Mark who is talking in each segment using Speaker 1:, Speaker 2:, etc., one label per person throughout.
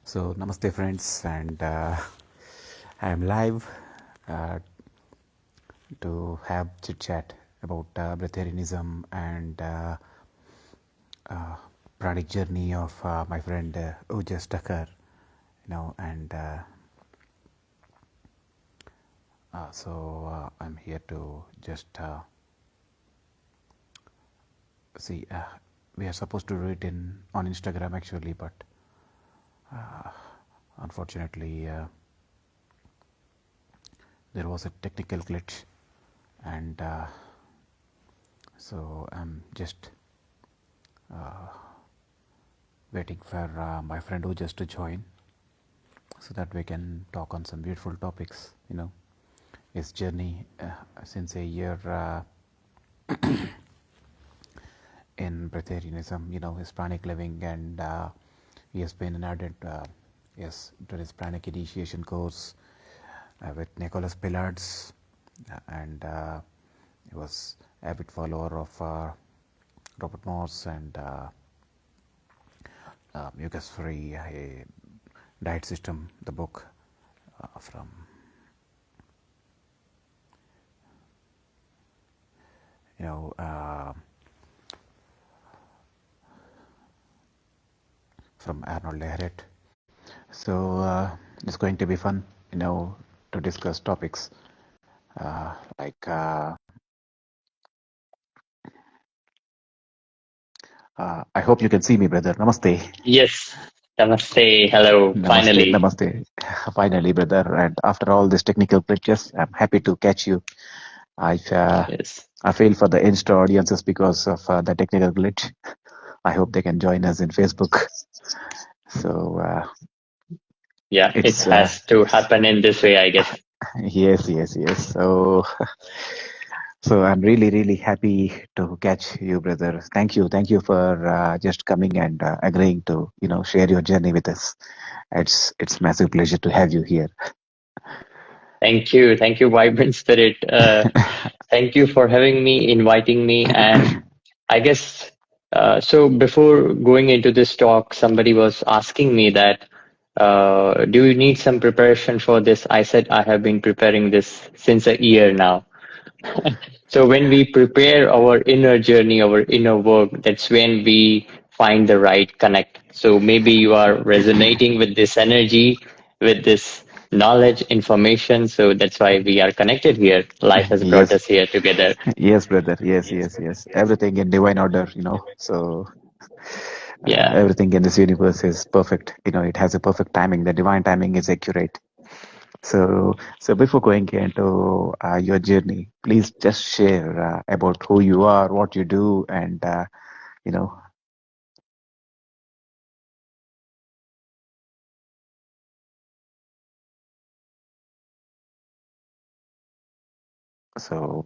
Speaker 1: So, namaste, friends, and I am live uh, to have chit chat about Breatharianism and Pranic journey of my friend Ujas Thakkar, and I'm here to just see. We are supposed to do it on Instagram actually, but unfortunately, there was a technical glitch, and so I'm just waiting for my friend Ujas to join so that we can talk on some beautiful topics. His journey since a year in Breatharianism, his pranic living, and he has been an ardent, yes, to his pranic initiation course with Nicholas Pillards, and he was avid follower of Robert Morse and Ugas Free Diet System, the book from you know from Arnold Lehret. So it's going to be fun, to discuss topics like I hope you can see me, brother. Namaste.
Speaker 2: Yes. Namaste. Hello.
Speaker 1: Namaste,
Speaker 2: Finally.
Speaker 1: namaste. Finally, brother. And after all these technical glitches, I'm happy to catch you. I
Speaker 2: Yes.
Speaker 1: I feel for the Insta audiences because of the technical glitch. I hope they can join us in Facebook. So
Speaker 2: Yeah, it
Speaker 1: it's
Speaker 2: has to happen in this way, I guess.
Speaker 1: yes. So I'm really, really happy to catch you, brother. Thank you for just coming and agreeing to, share your journey with us. It's massive pleasure to have you here.
Speaker 2: Thank you. Thank you, Vibrant Spirit. Thank you for having me, inviting me. And I guess, so before going into this talk, somebody was asking me that, do you need some preparation for this? I said, I have been preparing this since a year now. So when we prepare our inner journey, our inner work, that's when we find the right connect. So maybe you are resonating with this energy, with this knowledge, information. So that's why we are connected here. Life has brought
Speaker 1: Yes,
Speaker 2: us here together.
Speaker 1: yes, brother. Yes. Everything in divine order, So
Speaker 2: Yeah.
Speaker 1: everything in this universe is perfect. It has a perfect timing. The divine timing is accurate. So before going into your journey, please just share about who you are, what you do, and you know. So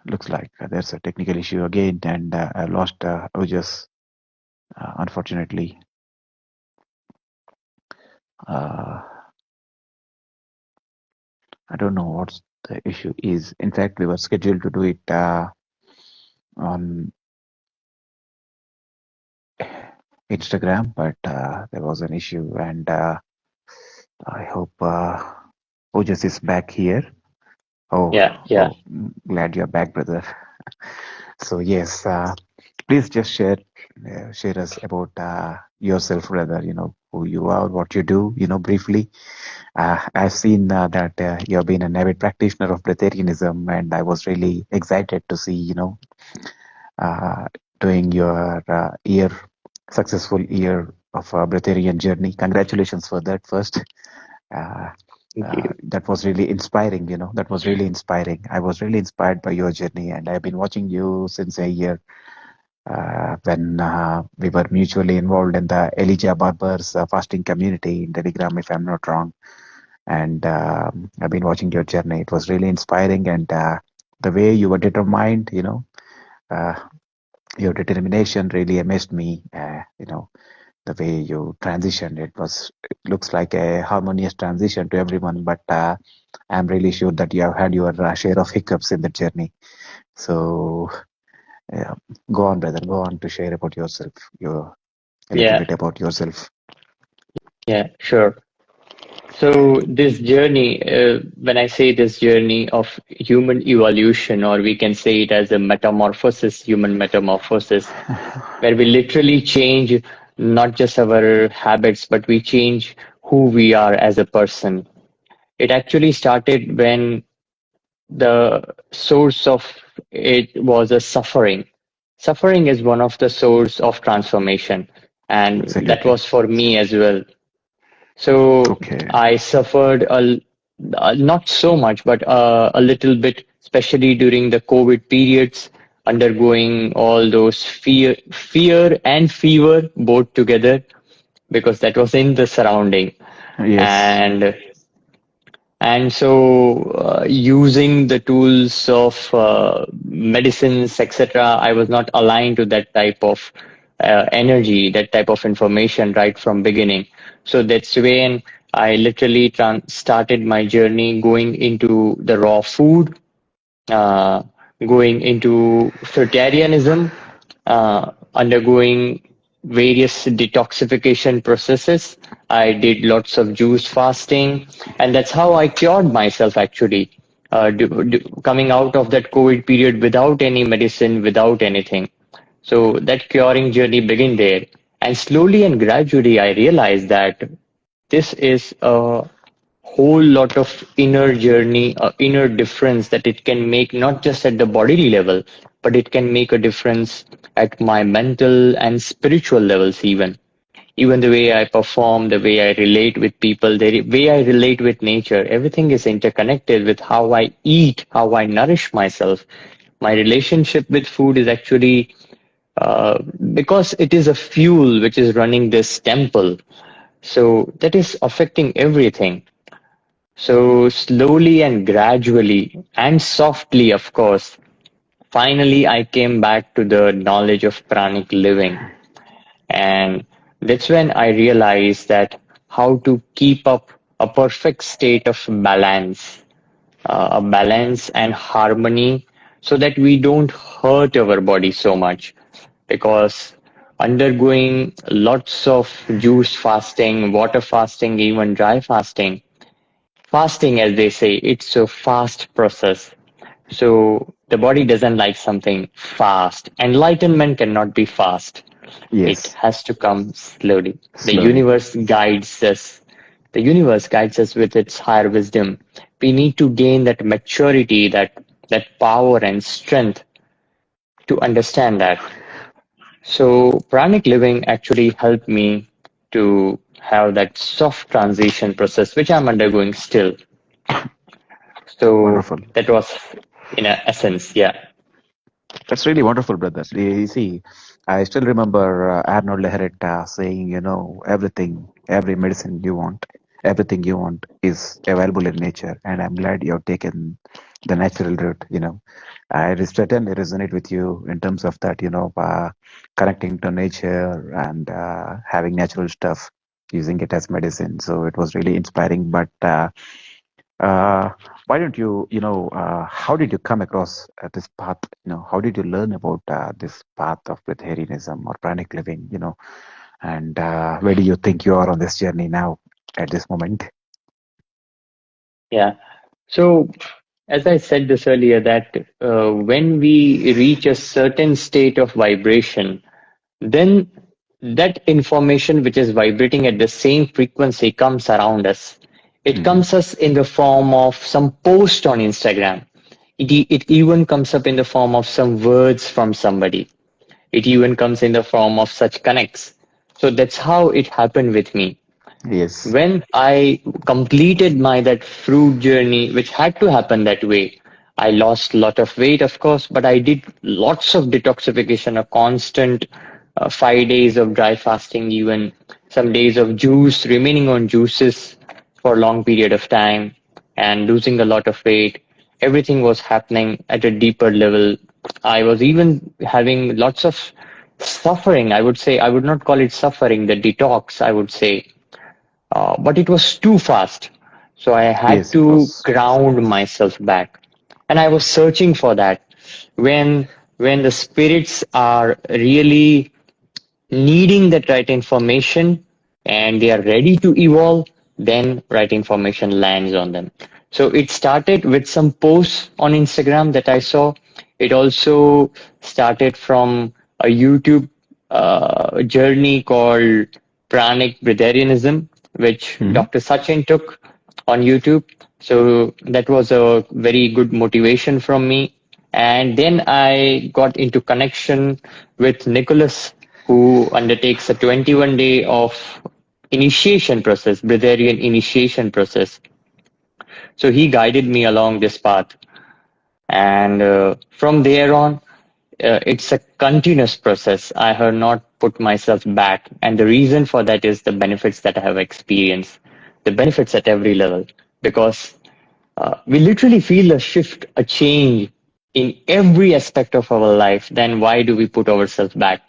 Speaker 1: looks like there's a technical issue again, and I lost Ojas, unfortunately. Uh, I don't know what the issue is. In fact, we were scheduled to do it on Instagram, but there was an issue, and I hope Ojas is back here.
Speaker 2: Yeah.
Speaker 1: Glad you're back, brother. So yes, please just share us about yourself, brother. Who you are, what you do. Briefly. I've seen that you have been an avid practitioner of Breatharianism, and I was really excited to see uh, doing your successful year of Breatharian journey. Congratulations for that first. Uh,
Speaker 2: Thank you.
Speaker 1: that was really inspiring. That was really inspiring. I was really inspired by your journey, and I've been watching you since a year when we were mutually involved in the Elijah Barber's fasting community in Telegram, if I'm not wrong. And I've been watching your journey. It was really inspiring, and the way you were determined, uh, your determination really amazed me. The way you transitioned, it looks like a harmonious transition to everyone, but I'm really sure that you have had your share of hiccups in the journey. So yeah, go on, brother. Go on to share about yourself. A little
Speaker 2: Yeah.
Speaker 1: bit about yourself.
Speaker 2: Yeah, sure. So this journey, when I say this journey of human evolution, or we can say it as a metamorphosis, human metamorphosis, where we literally change not just our habits, but we change who we are as a person. It actually started when the source of it was a suffering. Suffering is one of the source of transformation, and that
Speaker 1: Absolutely.
Speaker 2: was for me as well. So
Speaker 1: Okay.
Speaker 2: I suffered not so much, but a little bit, especially during the COVID periods, undergoing all those fear and fever both together, because that was in the surrounding.
Speaker 1: Yes.
Speaker 2: And using the tools of medicines, etc., I was not aligned to that type of energy, that type of information right from beginning. So that's when I literally started my journey going into the raw food, uh, going into Fruitarianism, undergoing various detoxification processes. I did lots of juice fasting, and that's how I cured myself actually. Coming out of that COVID period without any medicine, without anything. So that curing journey began there. And slowly and gradually, I realized that this is a whole lot of inner journey, inner difference that it can make not just at the bodily level, but it can make a difference at my mental and spiritual levels even. Even the way I perform, the way I relate with people, the way I relate with nature, everything is interconnected with how I eat, how I nourish myself. My relationship with food is actually because it is a fuel which is running this temple. So that is affecting everything. So slowly and gradually and softly, of course, finally I came back to the knowledge of pranic living. And that's when I realized that how to keep up a perfect state of balance, a balance and harmony so that we don't hurt our body so much. Because undergoing lots of juice fasting, water fasting, even dry fasting, fasting, as they say, it's a fast process. So the body doesn't like something fast. Enlightenment cannot be fast. It
Speaker 1: Yes.
Speaker 2: has to come slowly. The
Speaker 1: Slowly.
Speaker 2: universe guides us. The universe guides us with its higher wisdom. We need to gain that maturity, that power and strength to understand that. So pranic living actually helped me to have that soft transition process, which I'm undergoing still. So
Speaker 1: Wonderful.
Speaker 2: that was in a essence, yeah.
Speaker 1: That's really wonderful, brother. You see, I still remember Arnold Lehret saying, everything, every medicine you want, everything you want is available in nature. And I'm glad you've taken the natural route. I certainly resonate with you in terms of that, connecting to nature and having natural stuff, using it as medicine. So it was really inspiring. But uh, why don't how did you come across this path? How did you learn about this path of Breatharianism or pranic living? And where do you think you are on this journey now at this moment?
Speaker 2: Yeah. So, as I said this earlier, that when we reach a certain state of vibration, then that information which is vibrating at the same frequency comes around us. It
Speaker 1: Hmm.
Speaker 2: comes us in the form of some post on Instagram. It even comes up in the form of some words from somebody. It even comes in the form of such connects. So that's how it happened with me.
Speaker 1: Yes.
Speaker 2: When I completed my that fruit journey, which had to happen that way, I lost a lot of weight, of course, but I did lots of detoxification, a constant 5 days of dry fasting, even some days of juice, remaining on juices for a long period of time, and losing a lot of weight. Everything was happening at a deeper level. I was even having lots of suffering. I would say, I would not call it suffering, the detox, I would say, but it was too fast. So I had
Speaker 1: Yes, it
Speaker 2: to
Speaker 1: was.
Speaker 2: ground myself back. And I was searching for that. When when the spirits are really needing that right information and they are ready to evolve, then right information lands on them. So it started with some posts on Instagram that I saw. It also started from a YouTube journey called Pranic Breatharianism, which
Speaker 1: Hmm.
Speaker 2: Dr. Sachin took on YouTube. So that was a very good motivation from me. And then I got into connection with Nicholas, who undertakes a 21-day of initiation process, Breatharian initiation process. So he guided me along this path. And from there on, it's a continuous process. I have not put myself back. And the reason for that is the benefits that I have experienced, the benefits at every level. Because we literally feel a shift, a change in every aspect of our life. Then why do we put ourselves back?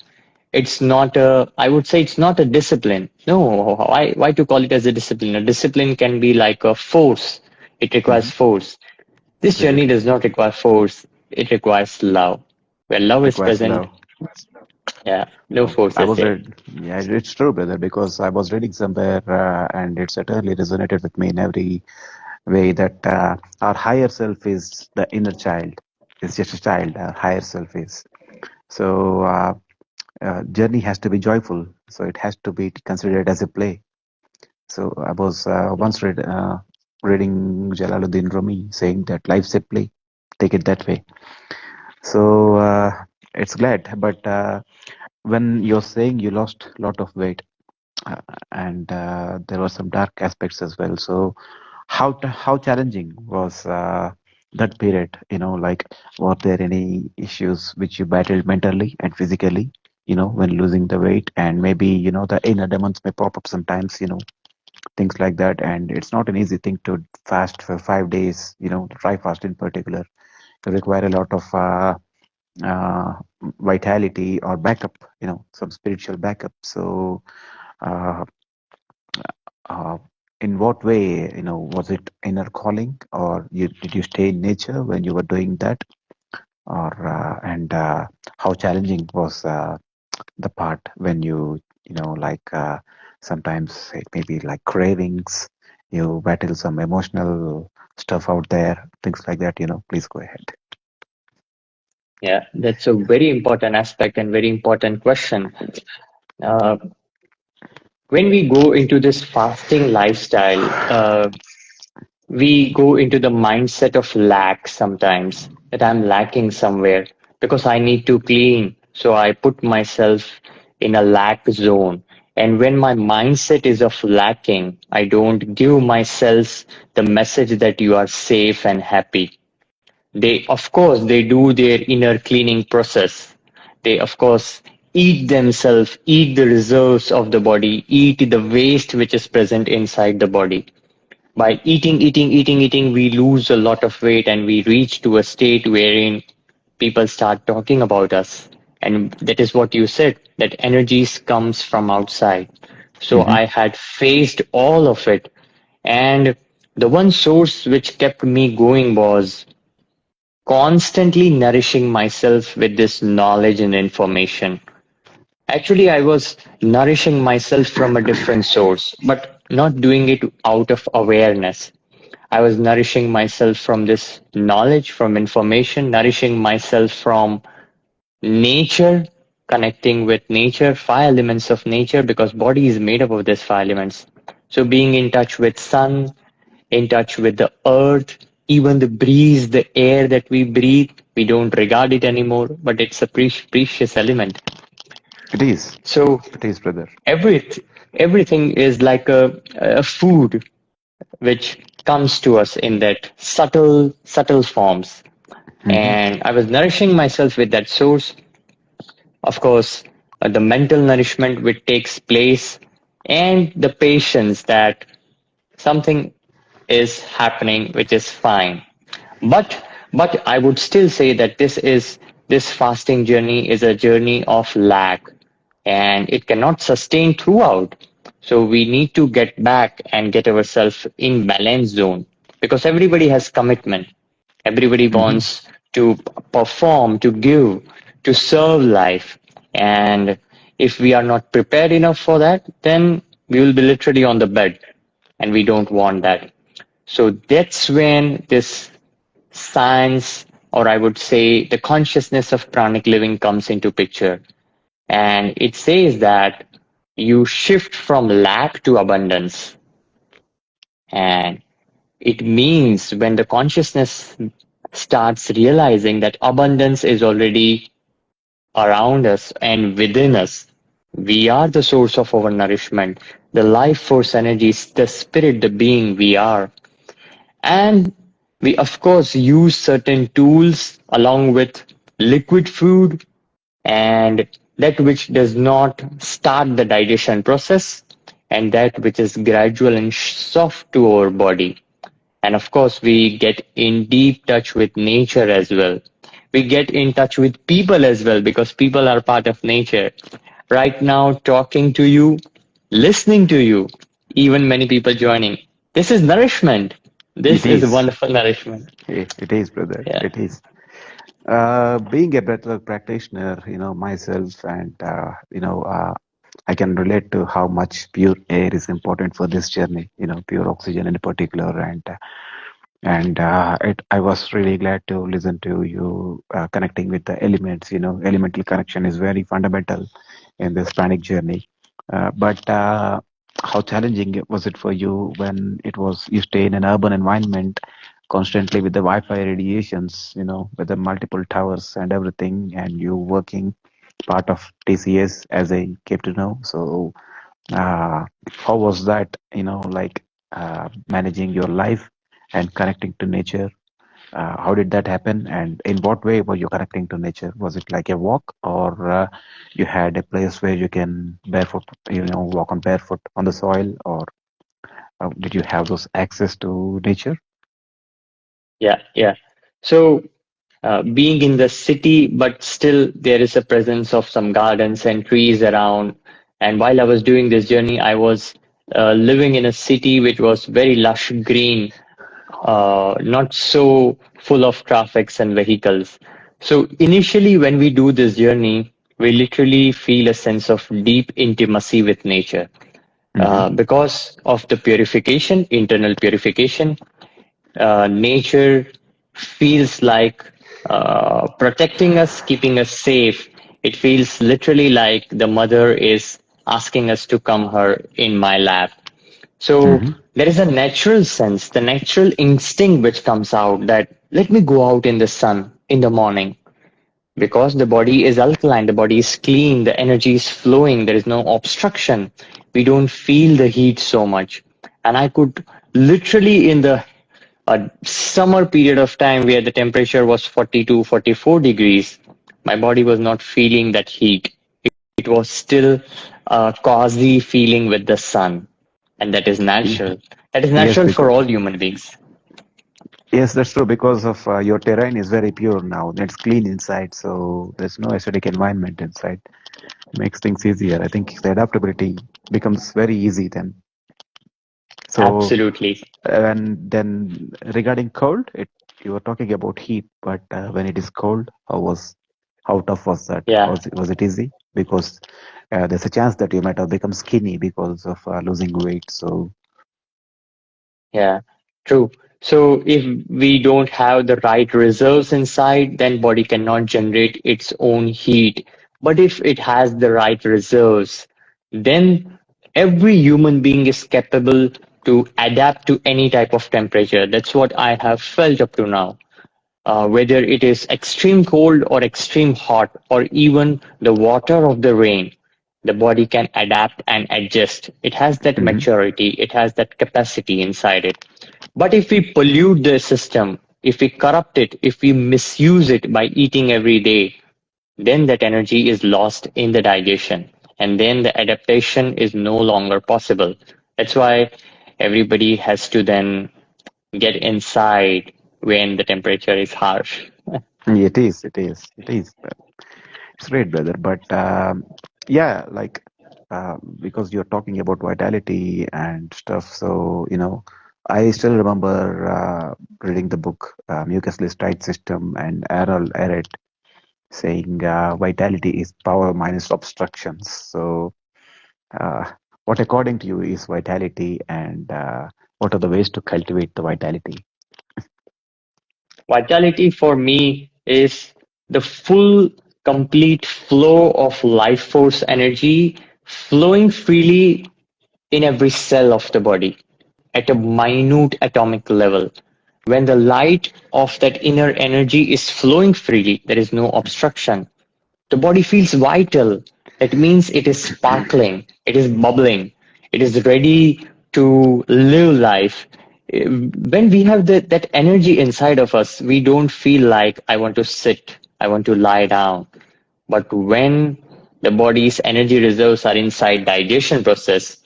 Speaker 2: It's not a, I would say it's not a discipline. No, why to call it as a discipline? A discipline can be like a force. It requires
Speaker 1: Hmm.
Speaker 2: force. This journey
Speaker 1: Absolutely.
Speaker 2: does not require force. It requires love. Where love is
Speaker 1: Requires
Speaker 2: present,
Speaker 1: love.
Speaker 2: yeah, no force
Speaker 1: I
Speaker 2: is
Speaker 1: was
Speaker 2: there.
Speaker 1: read. Yeah, it's true, brother, because I was reading somewhere, and it certainly resonated with me in every way that our higher self is the inner child. It's just a child. Our higher self is. So journey has to be joyful. So it has to be considered as a play. So I was once reading Jalaluddin Rumi saying that life's a play. Take it that way. So it's glad, but when you're saying you lost a lot of weight, uh, and there were some dark aspects as well. So how challenging was that period? Like, were there any issues which you battled mentally and physically? When losing the weight, and maybe the inner demons may pop up sometimes. Things like that, and it's not an easy thing to fast for 5 days. Try fast in particular. You require a lot of uh, vitality or backup. Some spiritual backup. So. Uh, uh, in what way, was it inner calling, or did you stay in nature when you were doing that, or and how challenging was the part when like sometimes it may be like cravings, you battle some emotional stuff out there, things like that. Please go ahead.
Speaker 2: Yeah, that's a very important aspect and very important question. Uh, when we go into this fasting lifestyle, we go into the mindset of lack sometimes, that I'm lacking somewhere because I need to clean. So I put myself in a lack zone. And when my mindset is of lacking, I don't give myself the message that you are safe and happy. They, of course, they do their inner cleaning process. They, of course, eat themselves, eat the reserves of the body, eat the waste which is present inside the body. By eating, we lose a lot of weight and we reach to a state wherein people start talking about us. And that is what you said, that energies comes from outside. So
Speaker 1: Hmm.
Speaker 2: I had faced all of it. And the one source which kept me going was constantly nourishing myself with this knowledge and information. Actually, I was nourishing myself from a different source, but not doing it out of awareness. I was nourishing myself from this knowledge, from information, nourishing myself from nature, connecting with nature, five elements of nature, because body is made up of these five elements. So being in touch with sun, in touch with the earth, even the breeze, the air that we breathe, we don't regard it anymore, but it's a precious element.
Speaker 1: It is.
Speaker 2: So
Speaker 1: It is, brother.
Speaker 2: everything, everything is like a food which comes to us in that subtle forms.
Speaker 1: Hmm.
Speaker 2: And I was nourishing myself with that source. Of course, the mental nourishment which takes place, and the patience that something is happening which is fine. But I would still say that this fasting journey is a journey of lack, and it cannot sustain throughout. So we need to get back and get ourselves in balance zone, because everybody has commitment. Everybody
Speaker 1: Hmm.
Speaker 2: wants to perform, to give, to serve life. And if we are not prepared enough for that, then we will be literally on the bed, and we don't want that. So that's when this science, or I would say the consciousness of pranic living comes into picture. And it says that you shift from lack to abundance. And it means when the consciousness starts realizing that abundance is already around us and within us. We are the source of our nourishment, the life force energies, the spirit, the being we are. And we, of course, use certain tools along with liquid food and that which does not start the digestion process and that which is gradual and soft to our body. And of course, we get in deep touch with nature as well. We get in touch with people as well because people are part of nature. Right now, talking to you, listening to you, even many people joining. This is nourishment. This
Speaker 1: It
Speaker 2: is
Speaker 1: is.
Speaker 2: wonderful nourishment.
Speaker 1: It is, brother.
Speaker 2: Yeah.
Speaker 1: It is. Being a breathwork practitioner, myself, and I can relate to how much pure air is important for this journey. Pure oxygen in particular, and I was really glad to listen to you connecting with the elements. Elemental connection is very fundamental in this pranic journey. But how challenging was it for you when it was you stay in an urban environment constantly with the Wi-Fi radiations, with the multiple towers and everything, and you working part of TCS as I came to know. So, how was that? Like managing your life and connecting to nature. How did that happen, and in what way were you connecting to nature? Was it like a walk, or you had a place where you can barefoot, walk on barefoot on the soil, or did you have those access to nature?
Speaker 2: Yeah, yeah. So being in the city, but still there is a presence of some gardens and trees around. And while I was doing this journey, I was living in a city which was very lush green, not so full of traffics and vehicles. So initially, when we do this journey, we literally feel a sense of deep intimacy with nature
Speaker 1: Mm-hmm.
Speaker 2: because of the purification, internal purification. Nature feels like protecting us, keeping us safe. It feels literally like the mother is asking us to come her in my lap. So
Speaker 1: Mm-hmm.
Speaker 2: there is a natural sense, the natural instinct which comes out that let me go out in the sun in the morning because the body is alkaline, the body is clean, the energy is flowing, there is no obstruction. We don't feel the heat so much. And I could literally in the a summer period of time where the temperature was 42, 44 degrees, my body was not feeling that heat. It was still a cozy feeling with the sun. And that is
Speaker 1: Yeah.
Speaker 2: natural. That is
Speaker 1: Yes,
Speaker 2: natural for
Speaker 1: because
Speaker 2: all human beings.
Speaker 1: yes, that's true. Because of your terrain is very pure now. It's clean inside, so there's no acidic environment inside. Makes things easier. I think the adaptability becomes very easy then. So,
Speaker 2: Absolutely.
Speaker 1: and then regarding cold, you were talking about heat, but when it is cold, how tough was that?
Speaker 2: Yeah.
Speaker 1: Was it easy? Because there's a chance that you might have become skinny because of losing weight. So,
Speaker 2: Yeah, true. So if we don't have the right reserves inside, then body cannot generate its own heat. But if it has the right reserves, then every human being is capable to adapt to any type of temperature. That's what I have felt up to now. Whether it is extreme cold or extreme hot or even the water of the rain, the body can adapt and adjust. It has that
Speaker 1: mhm.
Speaker 2: maturity, it has that capacity inside it. But if we pollute the system, if we corrupt it, if we misuse it by eating every day, then that energy is lost in the digestion. And then the adaptation is no longer possible. That's why everybody has to then get inside when the temperature is harsh.
Speaker 1: It is, it is, it is. It's great, brother. But yeah, like because you're talking about vitality and stuff, so I still remember reading the book Mucus List System and Errol Erret saying vitality is power minus obstructions. So, uh, What according to you is vitality, and what are the ways to cultivate the vitality?
Speaker 2: Vitality for me is the full, complete flow of life force energy flowing freely in every cell of the body at a minute atomic level. When the light of that inner energy is flowing freely, there is no obstruction. The body feels vital. That means it is sparkling, it is bubbling, it is ready to live life. When we have that energy inside of us, we don't feel like I want to sit, I want to lie down. But when the body's energy reserves are inside digestion process,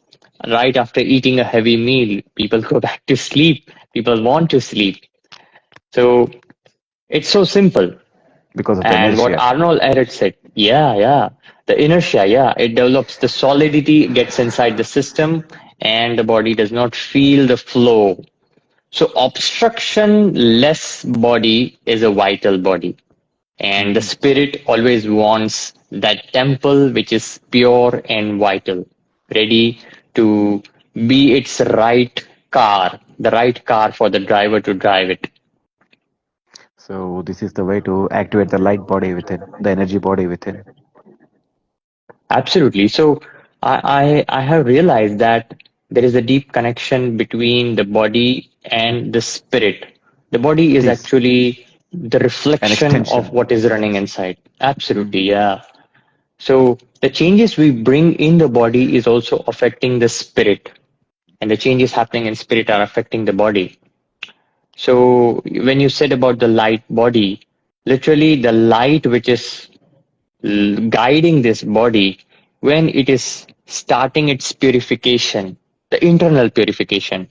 Speaker 2: right after eating a heavy meal, people go back to sleep. People want to sleep. So it's so simple.
Speaker 1: Because of the
Speaker 2: And what
Speaker 1: inertia.
Speaker 2: Arnold Ehret said, yeah, the inertia, yeah, it develops the solidity, gets inside the system, and the body does not feel the flow. So obstruction less body is a vital body. And the
Speaker 1: Hmm.
Speaker 2: spirit always wants that temple which is pure and vital, ready to be its right car, the right car for the driver to drive it.
Speaker 1: So this is the way to activate the light body within, the energy body within.
Speaker 2: Absolutely. So I have realized that there is a deep connection between the body and the spirit. The body
Speaker 1: It
Speaker 2: is
Speaker 1: is
Speaker 2: actually the
Speaker 1: an
Speaker 2: reflection of
Speaker 1: extension.
Speaker 2: what is running inside. Absolutely,
Speaker 1: Hmm.
Speaker 2: yeah. So the changes we bring in the body is also affecting the spirit, and the changes happening in spirit are affecting the body. So when you said about the light body, literally the light which is guiding this body when it is starting its purification, the internal purification.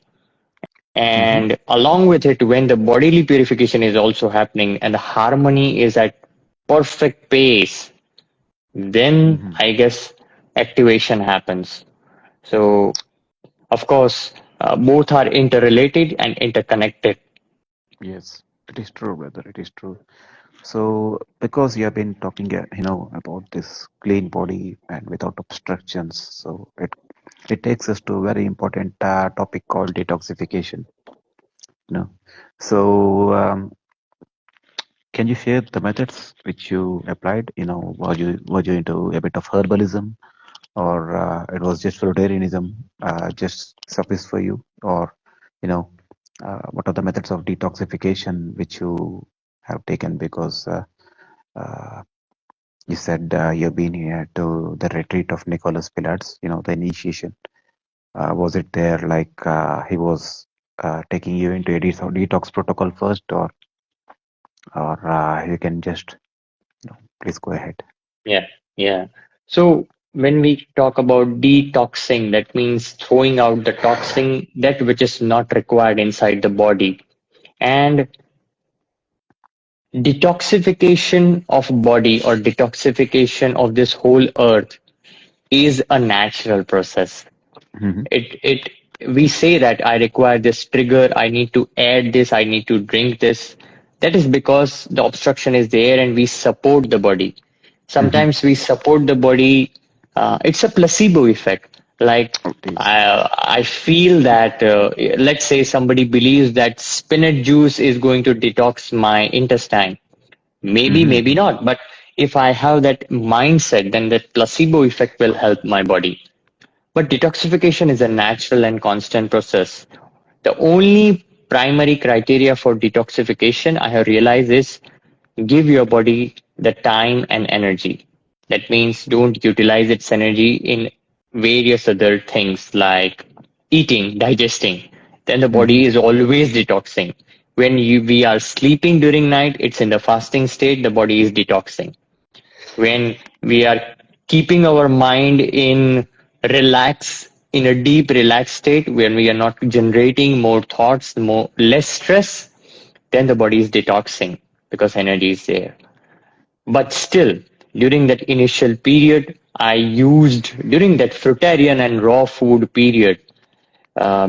Speaker 1: Hmm.
Speaker 2: And along with it, when the bodily purification is also happening and the harmony is at perfect pace, then
Speaker 1: Hmm.
Speaker 2: I guess activation happens. So, of course, both are interrelated and interconnected.
Speaker 1: Yes, it is true, brother. It is true. So, because you have been talking, about this clean body and without obstructions, so it takes us to a very important topic called detoxification. You know, so can you share the methods which you applied? Were you into a bit of herbalism, or it was just fruitarianism, just suffice for you, or you know, what are the methods of detoxification which you have taken? Because uh, you said you've been here to the retreat of Nicholas Pilar's, the initiation. Was it there like he was taking you into a detox protocol first, or you can just, please go ahead.
Speaker 2: Yeah, yeah. So when we talk about detoxing, that means throwing out the toxin, that which is not required inside the body. And detoxification of body or detoxification of this whole earth is a natural process.
Speaker 1: Hmm.
Speaker 2: It we say that I require this trigger, I need to add this, I need to drink this. That is because the obstruction is there and we support the body.
Speaker 1: Hmm.
Speaker 2: Sometimes we support the body. It's a placebo effect. Like
Speaker 1: Oh, it is.
Speaker 2: I feel that let's say somebody believes that spinach juice is going to detox my intestine. Maybe, maybe
Speaker 1: Hmm.
Speaker 2: not. But if I have that mindset, then that placebo effect will help my body. But detoxification is a natural and constant process. The only primary criteria for detoxification I have realized is give your body the time and energy. That means don't utilize its energy in various other things like eating, digesting. Then the
Speaker 1: Hmm.
Speaker 2: body is always detoxing. When we are sleeping during night, it's in the fasting state, the body is detoxing. When we are keeping our mind in a deep relaxed state, when we are not generating more thoughts, more less stress, then the body is detoxing because energy is there. But still, during that initial period, I used during that fruitarian and raw food period,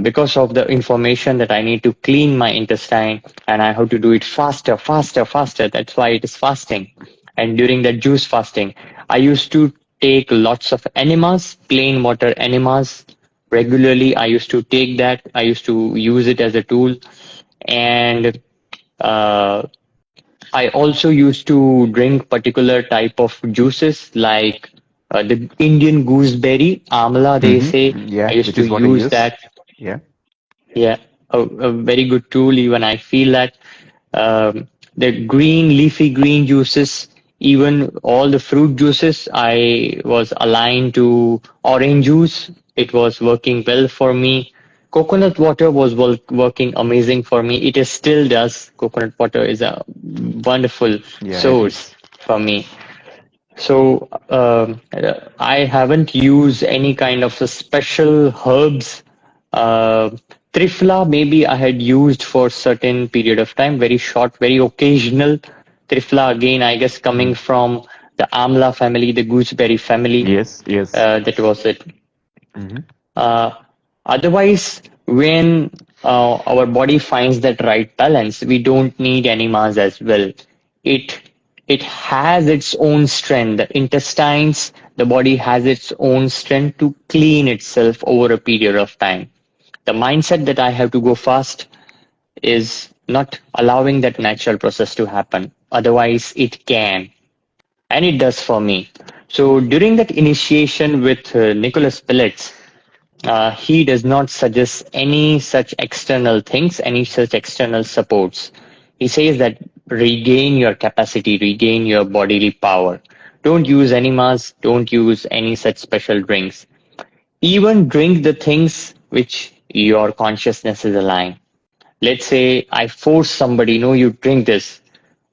Speaker 2: because of the information that I need to clean my intestine and I have to do it faster, faster, faster. That's why it is fasting. And during that juice fasting, I used to take lots of enemas, plain water enemas. Regularly, I used to take that. I used to use it as a tool. And uh, I also used to drink particular type of juices like the Indian gooseberry, amla, they say. I
Speaker 1: Yeah,
Speaker 2: used
Speaker 1: which
Speaker 2: to
Speaker 1: is what I
Speaker 2: use
Speaker 1: use.
Speaker 2: that.
Speaker 1: Yeah.
Speaker 2: Yeah, a very good tool. Even I feel that the green, leafy green juices, even all the fruit juices, I was aligned to orange juice. It was working well for me. Coconut water was working amazing for me. It is still does. Coconut water is a wonderful
Speaker 1: Yeah, it
Speaker 2: source
Speaker 1: is.
Speaker 2: for me. So I haven't used any kind of a special herbs. Uh, Trifla maybe I had used for certain period of time, very short, very occasional. Trifla again, I guess coming
Speaker 1: Mhm.
Speaker 2: from the Amla family, the gooseberry family.
Speaker 1: Yes, yes.
Speaker 2: That was it.
Speaker 1: Hmm.
Speaker 2: Uh, Otherwise, when our body finds that right balance, we don't need enemas as well. It it has its own strength. The intestines, the body has its own strength to clean itself over a period of time. The mindset that I have to go fast is not allowing that natural process to happen. Otherwise, it can, and it does for me. So during that initiation with Nicholas Pillets, he does not suggest any such external things, any such external supports. He says that regain your capacity, regain your bodily power. Don't use enemas, don't use any such special drinks. Even drink the things which your consciousness is aligned. Let's say I force somebody, no, you drink this,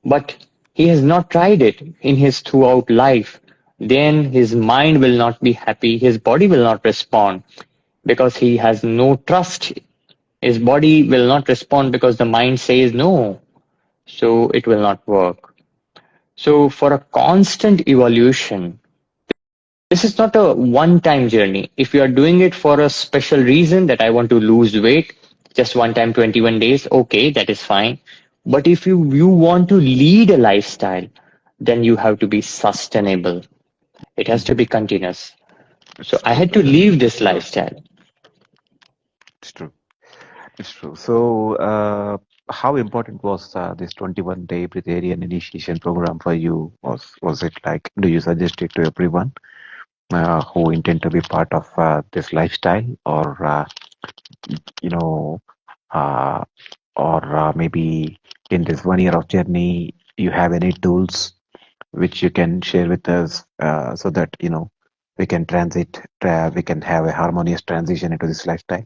Speaker 2: but he has not tried it in his throughout life. Then his mind will not be happy, his body will not respond because he has no trust. His body will not respond because the mind says no, so it will not work. So, for a constant evolution, this is not a one time journey. If you are doing it for a special reason that I want to lose weight, just one time 21 days, okay, that is fine. But if you want to lead a lifestyle, then you have to be sustainable. It has to
Speaker 1: Hmm.
Speaker 2: be continuous. So
Speaker 1: It's
Speaker 2: I
Speaker 1: true,
Speaker 2: had to
Speaker 1: brother.
Speaker 2: leave this
Speaker 1: It's true.
Speaker 2: lifestyle.
Speaker 1: It's true. It's true. So, how important was this 21-day Breatharian initiation program for you? Was it like, do you suggest it to everyone who intend to be part of this lifestyle, or you know, uh, or maybe in this 1 year of journey, you have any tools which you can share with us so that we can we can have a harmonious transition into this lifestyle.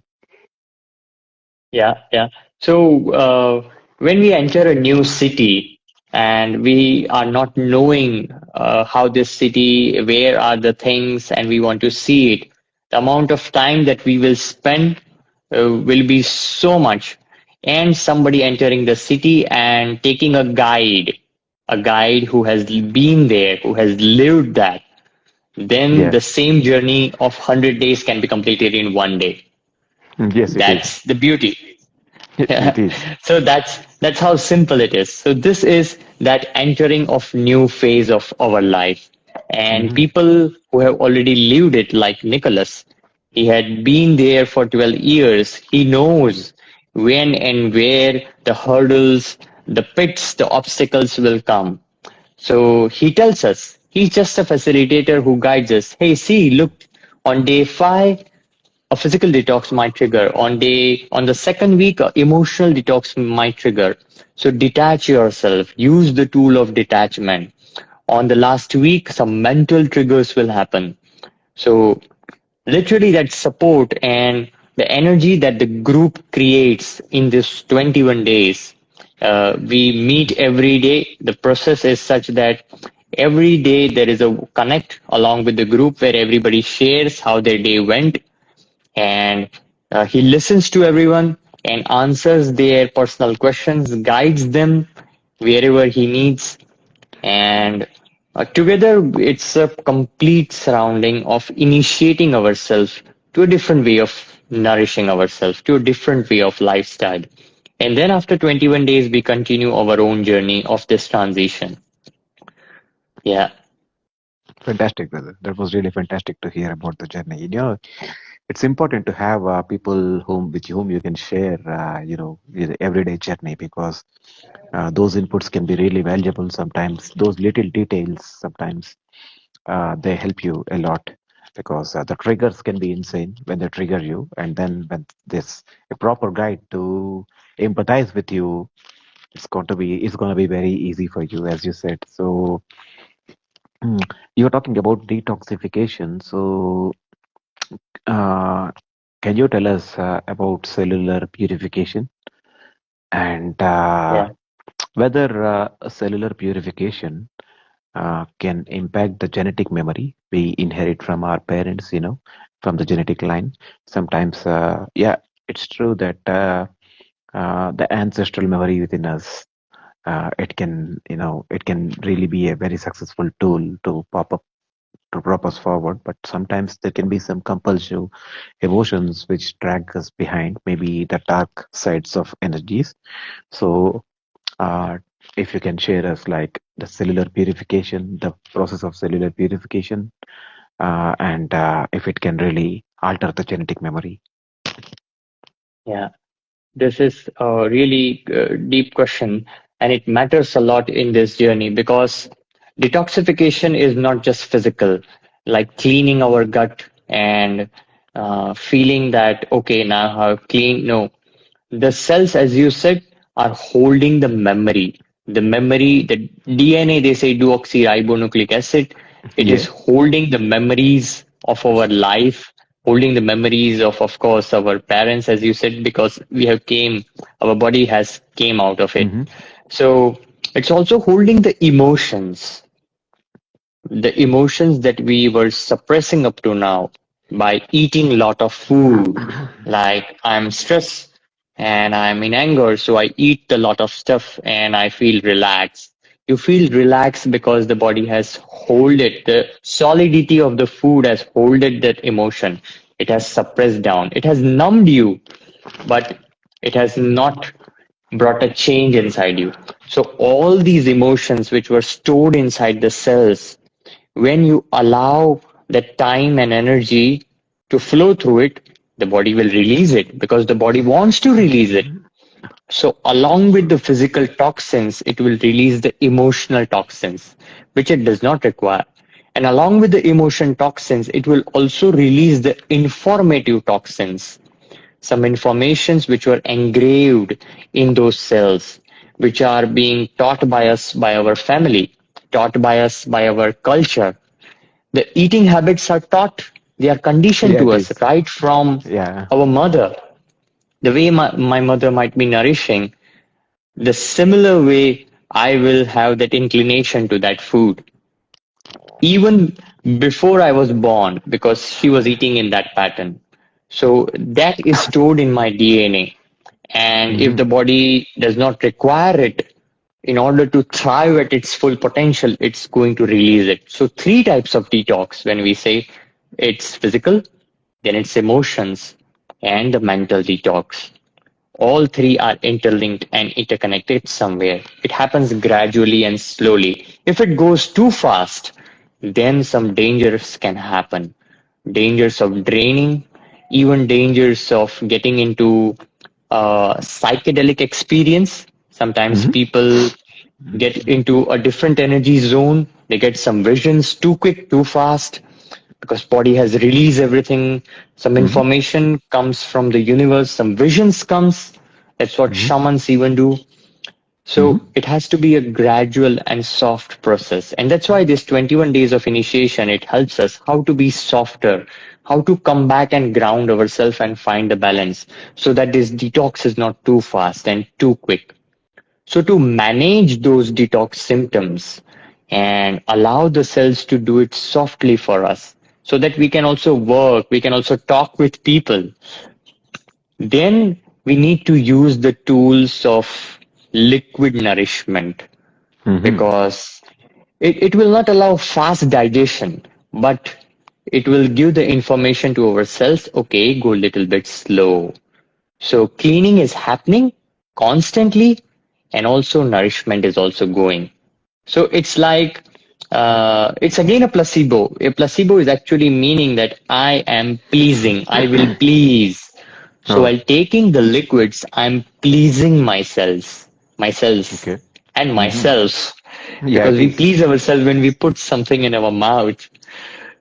Speaker 2: Yeah, yeah. So when we enter a new city and we are not knowing how this city, where are the things, and we want to see it, the amount of time that we will spend will be so much. And somebody entering the city and taking a guide who has been there, who has lived that, then
Speaker 1: Yeah.
Speaker 2: the same journey of 100 days can be completed in 1 day.
Speaker 1: Yes, it is.
Speaker 2: That's the beauty.
Speaker 1: It is.
Speaker 2: So that's how simple it is. So this is that entering of new phase of our life. And
Speaker 1: Hmm.
Speaker 2: people who have already lived it, like Nicholas, he had been there for 12 years. He knows when and where the hurdles, the pits, the obstacles will come. So he tells us, he's just a facilitator who guides us. Hey, see, look, on day 5, a physical detox might trigger. On the second week, a emotional detox might trigger. So detach yourself. Use the tool of detachment. On the last week, some mental triggers will happen. So literally that support and the energy that the group creates in this 21 days. We meet every day. The process is such that every day there is a connect along with the group where everybody shares how their day went, and he listens to everyone and answers their personal questions, guides them wherever he needs, and together it's a complete surrounding of initiating ourselves to a different way of nourishing ourselves, to a different way of lifestyle. And then after 21 days, we continue our own journey of this transition. Yeah.
Speaker 1: Fantastic, brother. That was really fantastic to hear about the journey. It's important to have people with whom you can share, your everyday journey, because those inputs can be really valuable sometimes. Those little details sometimes they help you a lot, because the triggers can be insane when they trigger you, and then when this a proper guide to empathize with you, it's going to be very easy for you, as you said. So you're talking about detoxification. So uh, can you tell us about cellular purification, and
Speaker 2: Yeah.
Speaker 1: whether cellular purification can impact the genetic memory we inherit from our parents, from the genetic line? Sometimes, yeah, it's true that the ancestral memory within us, it can really be a very successful tool to prop us forward. But sometimes there can be some compulsive emotions which drag us behind, maybe the dark sides of energies. So uh, if you can share us like the cellular purification, the process of cellular purification, and if it can really alter the genetic memory.
Speaker 2: Yeah. This is a really deep question, and it matters a lot in this journey because detoxification is not just physical, like cleaning our gut and feeling that, okay, now I've cleaned. No, the cells, as you said, are holding the memory. The memory, the DNA, they say deoxyribonucleic acid, it is
Speaker 1: Yeah.
Speaker 2: holding the memories of our life, holding the memories of course, our parents, as you said, because we have came, our body has came out of it.
Speaker 1: Mm-hmm.
Speaker 2: So it's also holding the emotions that we were suppressing up to now by eating a lot of food. Like I'm stressed and I'm in anger, so I eat a lot of stuff and I feel relaxed. You feel relaxed because the body has hold it. The solidity of the food has holded that emotion. It has suppressed down. It has numbed you, but it has not brought a change inside you. So all these emotions which were stored inside the cells, when you allow that time and energy to flow through it, the body will release it because the body wants to release it. So, along with the physical toxins, it will release the emotional toxins, which it does not require. And along with the emotion toxins, it will also release the informative toxins, some informations which were engraved in those cells, which are being taught by us by our family, taught by us by our culture. The eating habits are taught, they are conditioned
Speaker 1: Yeah,
Speaker 2: to
Speaker 1: it
Speaker 2: us
Speaker 1: is.
Speaker 2: right from
Speaker 1: Yeah.
Speaker 2: our mother. The way my mother might be nourishing, the similar way I will have that inclination to that food. Even before I was born, because she was eating in that pattern. So that is stored in my DNA. And if
Speaker 1: Mm-hmm.
Speaker 2: the body does not require it in order to thrive at its full potential, it's going to release it. So, three types of detox when we say it's physical, then it's emotions, and the mental detox. All three are interlinked and interconnected somewhere. It happens gradually and slowly. If it goes too fast, then some dangers can happen. Dangers of draining, even dangers of getting into a psychedelic experience. Sometimes
Speaker 1: Mm-hmm.
Speaker 2: people get into a different energy zone. They get some visions too quick, too fast because body has released everything. Some
Speaker 1: Mm-hmm.
Speaker 2: information comes from the universe, some visions comes. That's what
Speaker 1: Mm-hmm.
Speaker 2: shamans even do.
Speaker 1: Mm-hmm.
Speaker 2: So it has to be a gradual and soft process. And that's why this 21 days of initiation, it helps us how to be softer, how to come back and ground ourselves and find the balance so that this detox is not too fast and too quick. So to manage those detox symptoms and allow the cells to do it softly for us so that we can also work, we can also talk with people, then we need to use the tools of liquid nourishment
Speaker 1: Mm-hmm.
Speaker 2: because it will not allow fast digestion, but it will give the information to our cells, okay, go a little bit slow. So cleaning is happening constantly and also nourishment is also going. So it's like It's again a placebo. A placebo is actually meaning that I am pleasing. I will please. So
Speaker 1: Oh,
Speaker 2: while taking the liquids, I'm pleasing myself,
Speaker 1: okay.
Speaker 2: and
Speaker 1: Mm-hmm.
Speaker 2: myself,
Speaker 1: Yeah,
Speaker 2: because
Speaker 1: it
Speaker 2: we
Speaker 1: is.
Speaker 2: please ourselves when we put something in our mouth.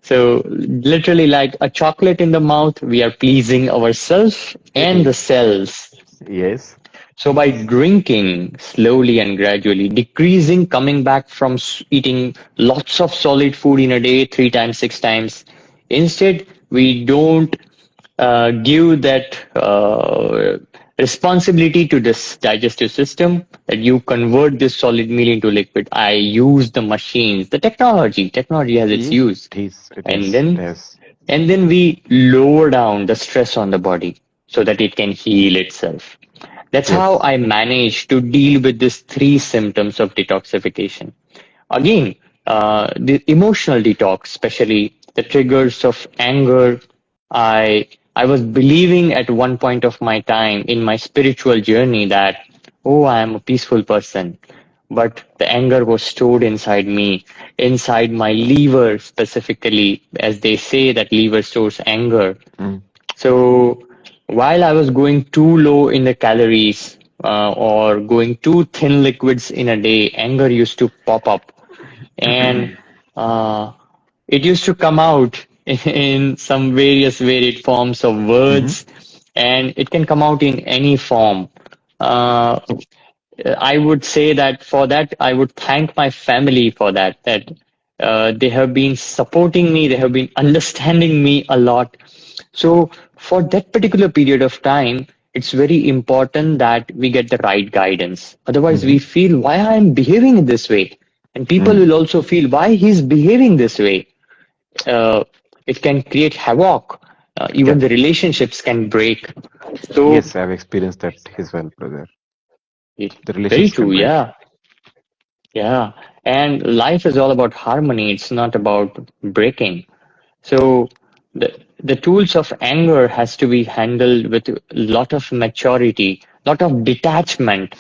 Speaker 2: So literally, like a chocolate in the mouth, we are pleasing ourselves
Speaker 1: It
Speaker 2: and the
Speaker 1: is.
Speaker 2: cells.
Speaker 1: Yes.
Speaker 2: So by drinking slowly and gradually, decreasing, coming back from eating lots of solid food in a day, 3 times, 6 times, instead we don't give that responsibility to this digestive system that you convert this solid meal into liquid. I use the machines, the technology. Technology has its
Speaker 1: It
Speaker 2: use,
Speaker 1: is. It
Speaker 2: and
Speaker 1: is. It
Speaker 2: then
Speaker 1: is.
Speaker 2: and then we lower down the stress on the body so that it can heal itself. That's how
Speaker 1: Yes.
Speaker 2: I managed to deal with these three symptoms of detoxification. Again, the emotional detox, especially the triggers of anger. I I was believing at one point of my time in my spiritual journey that, oh, I am a peaceful person, but the anger was stored inside me, inside my liver specifically, as they say that liver stores anger.
Speaker 1: Mm.
Speaker 2: So while I was going too low in the calories or going too thin liquids in a day, anger used to pop up, and uh, it used to come out in some various varied forms of
Speaker 1: Mm-hmm.
Speaker 2: words, and it can come out in any form. Uh, I would say that for that, I would thank my family for that, that they have been supporting me, they have been understanding me a lot. So for that particular period of time, it's very important that we get the right guidance. Otherwise,
Speaker 1: Mm-hmm.
Speaker 2: we feel why I'm behaving in this way. And people
Speaker 1: Mm.
Speaker 2: will also feel why he's behaving this way. Uh, it can create havoc.
Speaker 1: Yeah.
Speaker 2: Even the relationships can break. So,
Speaker 1: Yes, I've experienced that as well, brother. The
Speaker 2: very
Speaker 1: relationships
Speaker 2: true,
Speaker 1: can break.
Speaker 2: yeah. Yeah, and life is all about harmony. It's not about breaking. So the tools of anger has to be handled with a lot of maturity, lot of detachment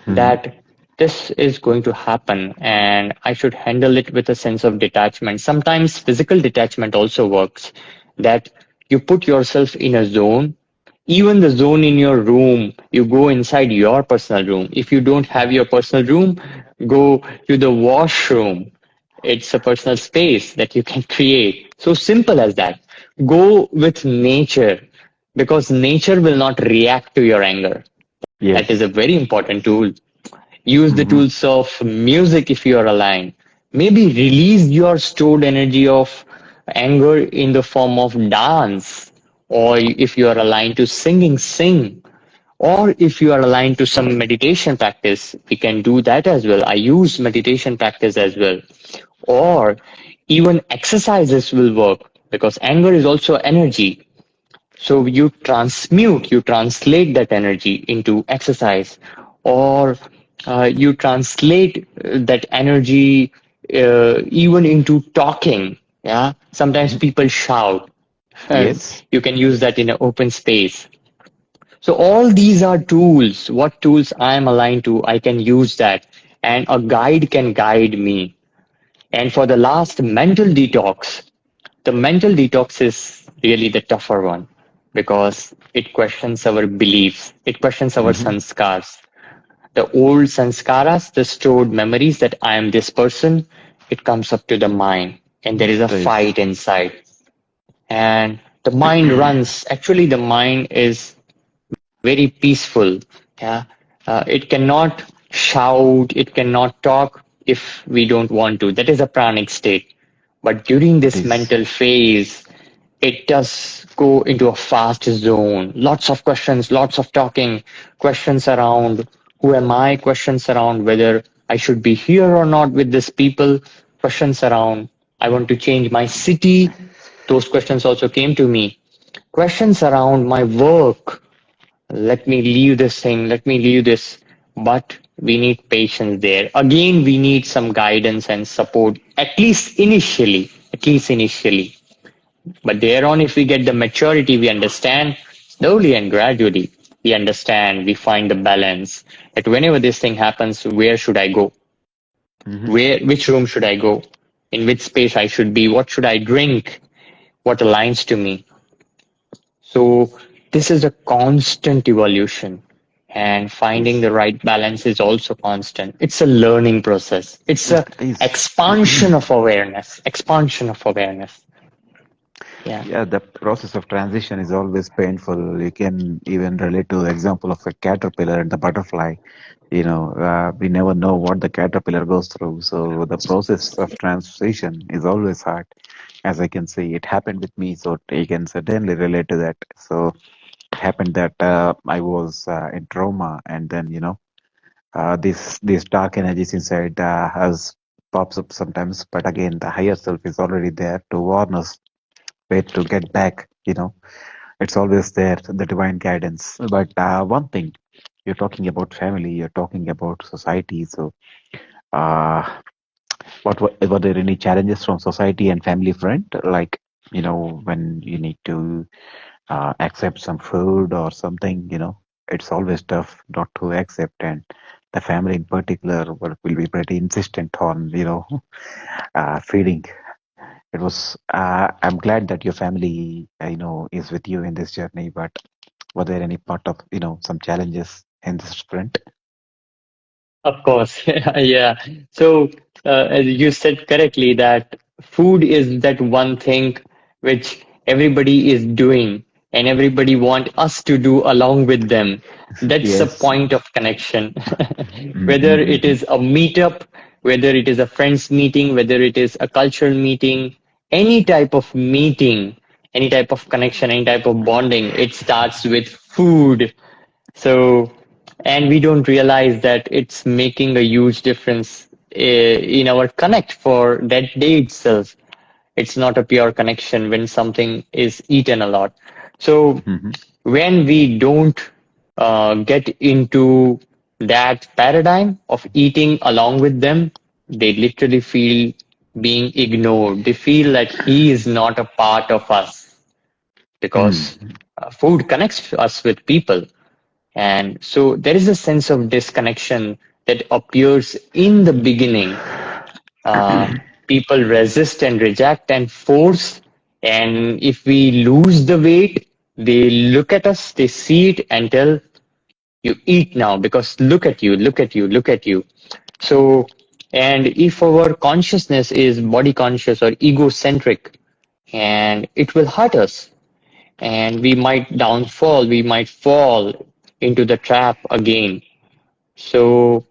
Speaker 1: Mm-hmm.
Speaker 2: that this is going to happen and I should handle it with a sense of detachment. Sometimes physical detachment also works, that you put yourself in a zone, even the zone in your room, you go inside your personal room. If you don't have your personal room, go to the washroom. It's a personal space that you can create. So simple as that. Go with nature, because nature will not react to your anger. That is a
Speaker 1: Yes.
Speaker 2: very important tool. Use the
Speaker 1: Mm-hmm.
Speaker 2: tools of music if you are aligned. Maybe release your stored energy of anger in the form of dance, or if you are aligned to singing, sing. Or if you are aligned to some meditation practice, we can do that as well. I use meditation practice as well. Or even exercises will work, because anger is also energy. So you transmute, you translate that energy into exercise, or you translate that energy even into talking. Yeah, sometimes
Speaker 1: Mm-hmm.
Speaker 2: people shout.
Speaker 1: Yes.
Speaker 2: You can use that in an open space. So all these are tools. What tools I am aligned to, I can use that, and a guide can guide me. And for the last, mental detox. The mental detox is really the tougher one, because it questions our beliefs, it questions our
Speaker 1: Mm-hmm.
Speaker 2: sanskars. The old sanskaras, the stored memories that I am this person, it comes up to the mind, and there is a
Speaker 1: It is.
Speaker 2: fight inside. And the mind runs, actually, the mind is very peaceful. Yeah, it cannot shout, it cannot talk if we don't want to. That is a pranic state. But during
Speaker 1: It
Speaker 2: this
Speaker 1: is.
Speaker 2: mental phase, it does go into a fast zone. Lots of questions, lots of talking, questions around who am I, questions around whether I should be here or not with these people, questions around I want to change my city. Those questions also came to me. Questions around my work, let me leave this thing, let me leave this. But we need patience there. Again, we need some guidance and support, at least initially, at least initially. But thereon, if we get the maturity, we understand slowly and gradually. We understand, we find the balance that whenever this thing happens, where should I go?
Speaker 1: Mm-hmm.
Speaker 2: Which room should I go? in which space I should be, what should I drink, what aligns to me. So this is a constant evolution, and finding
Speaker 1: Yes,
Speaker 2: the right balance is also constant. It's a learning process. It's a
Speaker 1: it is.
Speaker 2: expansion of awareness. Yeah.
Speaker 1: Yeah, the process of transition is always painful. You can even relate to the example of a caterpillar and the butterfly. We never know what the caterpillar goes through. So the process of transition is always hard, as I can see. It happened with me, so I can certainly relate to that. So it happened that I was in trauma, and then these dark energies inside us pops up sometimes. But again, the higher self is already there to warn us where to get back. It's always there, the divine guidance. But one thing, you're talking about family, you're talking about society. So, uh, were there any challenges from society and family front? Like, when you need to accept some food or something, it's always tough not to accept. And the family in particular will be pretty insistent on, feeding. I'm glad that your family, is with you in this journey, but were there any part of, some challenges in this sprint?
Speaker 2: Of course, yeah. So, as you said correctly, that food is that one thing which everybody is doing and everybody want us to do along with them. That's the
Speaker 1: Yes.
Speaker 2: point of connection. Whether it
Speaker 1: Mm-hmm.
Speaker 2: is a meetup, whether it is a friends meeting, whether it is a cultural meeting, any type of meeting, any type of connection, any type of bonding, it starts with food. So, and we don't realize that it's making a huge difference in our connect for that day itself. It's not a pure connection when something is eaten a lot. So,
Speaker 1: Mm-hmm.
Speaker 2: when we don't get into that paradigm of eating along with them, they literally feel being ignored. They feel that he is not a part of us because
Speaker 1: Mm-hmm.
Speaker 2: food connects us with people. And so there is a sense of disconnection that appears in the beginning. Uh, People resist and reject and force. And if we lose the weight, they look at us, they see it and tell, you eat now because look at you, look at you, look at you. So, and if our consciousness is body conscious or egocentric, and it will hurt us and we might downfall, we might fall into the trap again. So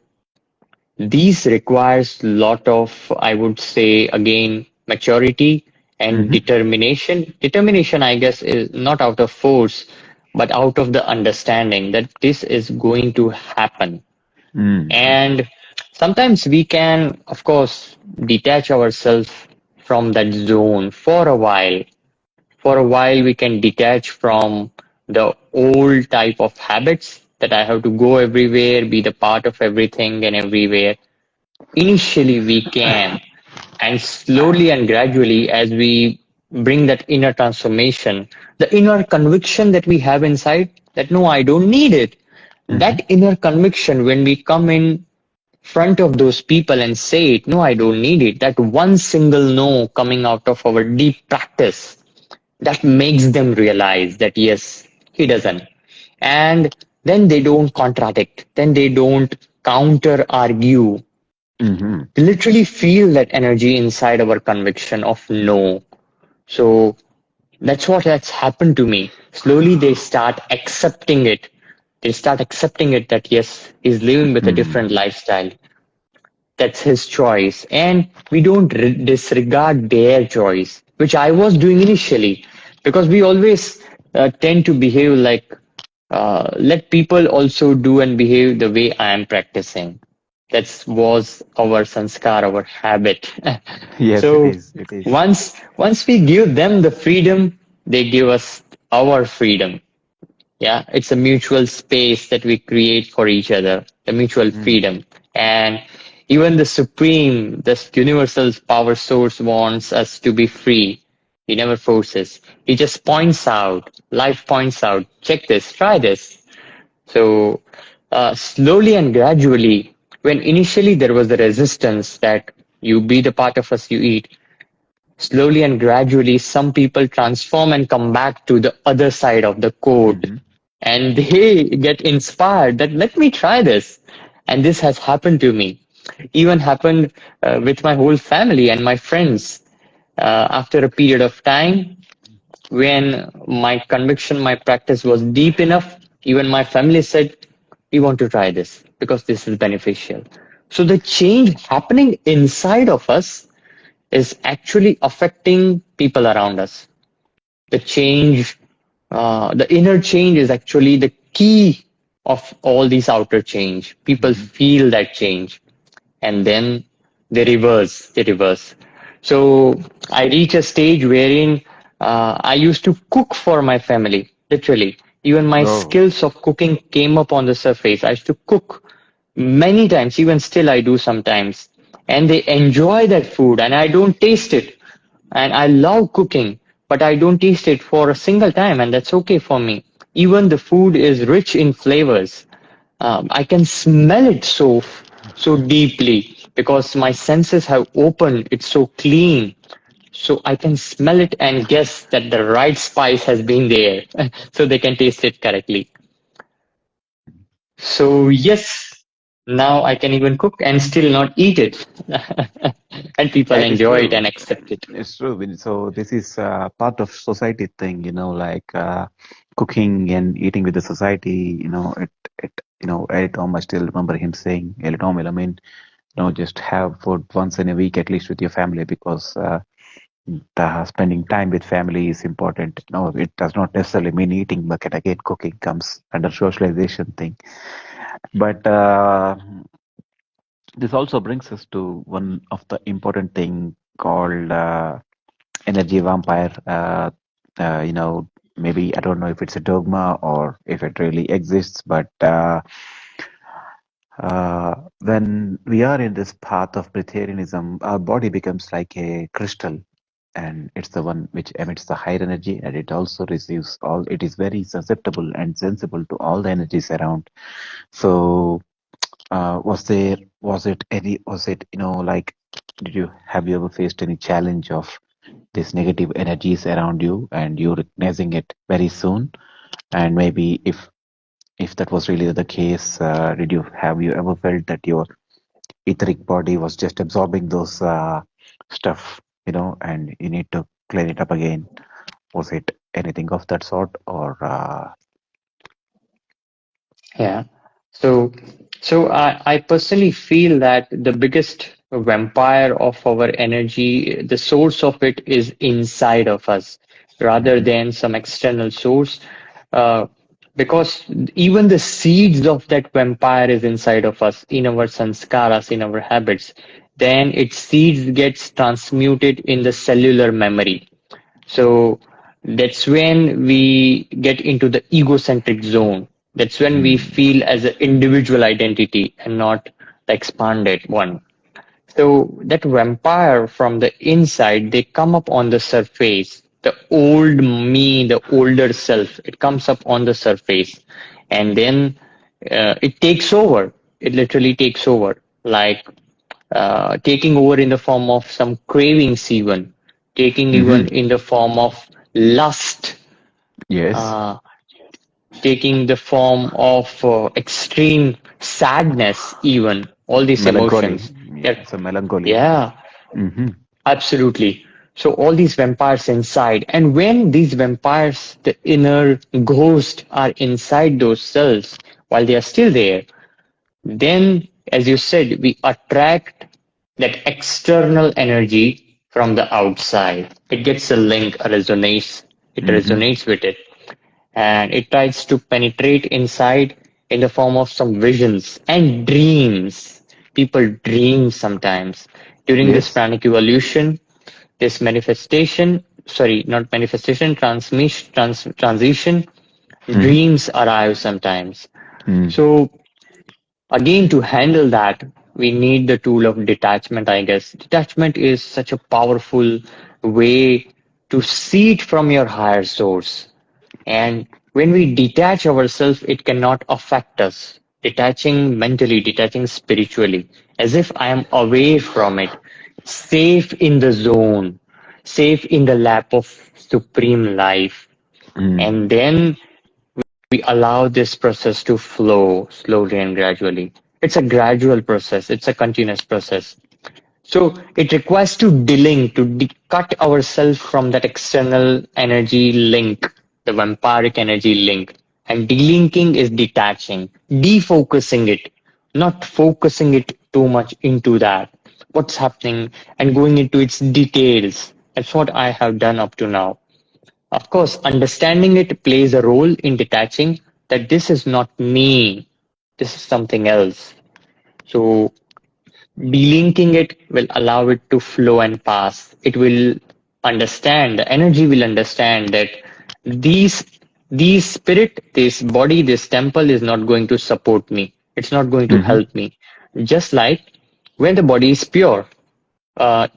Speaker 2: these requires lot of, I would say again, maturity and
Speaker 1: Mm-hmm.
Speaker 2: determination. Determination, I guess, is not out of force, but out of the understanding that this is going to happen.
Speaker 1: Mm-hmm.
Speaker 2: And sometimes we can, of course, detach ourselves from that zone for a while. For a while, we can detach from the old type of habits that I have to go everywhere, be the part of everything and everywhere. Initially, we can, and slowly and gradually, as we bring that inner transformation, the inner conviction that we have inside that no, I don't need it.
Speaker 1: Mm-hmm.
Speaker 2: That inner conviction, when we come in front of those people and say it, no, I don't need it, that one single no coming out of our deep practice, that makes them realize that yes, he doesn't. And then they don't contradict, then they don't counter argue.
Speaker 1: Mm-hmm.
Speaker 2: They literally feel that energy inside our conviction of no. So that's what has happened to me. Slowly they start accepting it. They start accepting it that yes, he's living with a different lifestyle. That's his choice. And we don't disregard their choice, which I was doing initially, because we always tend to behave like, let people also do and behave the way I am practicing. That was our sanskar, our habit.
Speaker 1: Yes, it
Speaker 2: So
Speaker 1: is. It is.
Speaker 2: once we give them the freedom, they give us our freedom. Yeah, it's a mutual space that we create for each other, the mutual
Speaker 1: Mm.
Speaker 2: freedom. And even the supreme, this universal power source wants us to be free. He never forces. He just points out, life points out, check this, try this. So slowly and gradually, when initially there was the resistance that You be the part of us you eat. Slowly and gradually, some people transform and come back to the other side of the court,
Speaker 1: Mm-hmm.
Speaker 2: and they get inspired that let me try this. And this has happened to me. Even happened with my whole family and my friends. After a period of time, when my conviction, my practice was deep enough, even my family said, we want to try this because this is beneficial. So the change happening inside of us is actually affecting people around us. The change, the inner change is actually the key of all these outer change. People
Speaker 1: Mm-hmm.
Speaker 2: feel that change and then they reverse. So I reach a stage wherein I used to cook for my family, literally. Even my
Speaker 1: Oh.
Speaker 2: skills of cooking came up on the surface. I used to cook many times, even still I do sometimes. And they enjoy that food and I don't taste it. And I love cooking, but I don't taste it for a single time, and that's okay for me. Even the food is rich in flavors. I can smell it so deeply because my senses have opened. It's so clean, so I can smell it and guess that the right spice has been there, so they can taste it correctly. So yes, now I can even cook and still not eat it, and
Speaker 1: Yeah,
Speaker 2: people
Speaker 1: it is
Speaker 2: enjoy it
Speaker 1: true.
Speaker 2: and accept it.
Speaker 1: It's true. So this is part of society thing, like cooking and eating with the society. Every Tom, I still remember him saying, "Every Tom, I mean, just have food once in a week at least with your family because spending time with family is important. No, it does not necessarily mean eating, but again, cooking comes under socialization thing. But this also brings us to one of the important thing called energy vampire. Maybe I don't know if it's a dogma or if it really exists, but when we are in this path of Breatharianism, our body becomes like a crystal, and it's the one which emits the higher energy, and it also receives all. It is very susceptible and sensible to all the energies around. So, was it, like, did you have you ever faced any challenge of these negative energies around you and you recognizing it very soon? And maybe if that was really the case, have you ever felt that your etheric body was just absorbing those stuff, and you need to clean it up again? Was it anything of that sort, or
Speaker 2: Yeah. So, so I personally feel that the biggest vampire of our energy, the source of it is inside of us rather
Speaker 1: Mhm,
Speaker 2: than some external source. Uh, because even the seeds of that vampire is inside of us, in our sanskaras, in our habits. Then its seeds gets transmuted in the cellular memory. So that's when we get into the egocentric zone. That's when we
Speaker 1: mm,
Speaker 2: feel as an individual identity and not the expanded one. So that vampire from the inside, they come up on the surface. The old me, the older self, it comes up on the surface. And then it takes over. It literally takes over. Like taking over in the form of some cravings even, taking even
Speaker 1: mhm,
Speaker 2: in the form of lust,
Speaker 1: yes,
Speaker 2: uh, taking the form of extreme sadness even, all these
Speaker 1: melancholy.
Speaker 2: emotions.
Speaker 1: Yeah,
Speaker 2: Yeah,
Speaker 1: it's a melancholy.
Speaker 2: yeah,
Speaker 1: Hmm.
Speaker 2: absolutely. So all these vampires inside, and when these vampires, the inner ghosts are inside those cells while they are still there, then, as you said, we attract that external energy from the outside. It gets a link, a resonance. It
Speaker 1: Hmm.
Speaker 2: resonates with it, and it tries to penetrate inside in the form of some visions and dreams. People dream sometimes during this
Speaker 1: Yes.
Speaker 2: pranic evolution. This manifestation, sorry, not manifestation, transition.
Speaker 1: Hmm.
Speaker 2: Dreams arrive sometimes.
Speaker 1: Mm.
Speaker 2: So again, to handle that, we need the tool of detachment, I guess. Detachment is such a powerful way to see it from your higher source. And when we detach ourselves, it cannot affect us. Detaching mentally, detaching spiritually, as if I am away from it. safe in the zone, safe in the lap of supreme life.
Speaker 1: Mm.
Speaker 2: And then we allow this process to flow slowly and gradually. It's a gradual process, it's a continuous process. So it requires to delink, to cut ourselves from that external energy link, the vampiric energy link. And delinking is detaching, defocusing it, not focusing it too much into that, what's happening, and going into its details. That's what I have done up to now. Of course, understanding it plays a role in detaching that this is not me, this is something else. So delinking it will allow it to flow and pass. It will understand, the energy will understand that these these spirit, this body, this temple is not going to support me. It's not going to
Speaker 1: Mm-hmm.
Speaker 2: help me. Just like when the body is pure,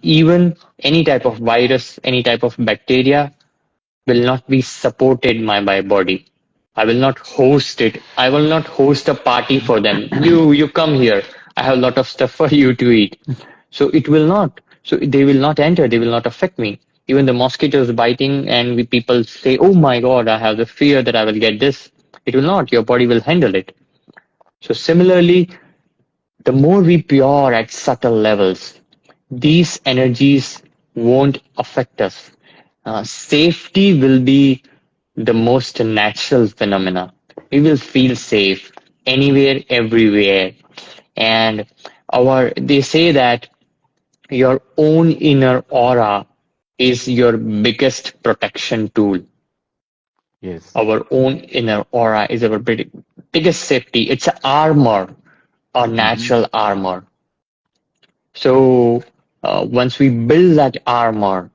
Speaker 2: even any type of virus, any type of bacteria will not be supported by my body. I will not host it. I will not host a party for them. You come here. I have a lot of stuff for you to eat. So it will not. So they will not enter. They will not affect me. Even the mosquitoes biting and we people say, "Oh my God, I have the fear that I will get this." It will not. Your body will handle it. So similarly, the more we pure at subtle levels, these energies won't affect us. Safety will be the most natural phenomena. We will feel safe anywhere, everywhere. And they say that your own inner aura is your biggest protection tool.
Speaker 1: Yes.
Speaker 2: Our own inner aura is our biggest safety. It's an armor, a
Speaker 1: Mm-hmm.
Speaker 2: natural armor. So once we build that armor,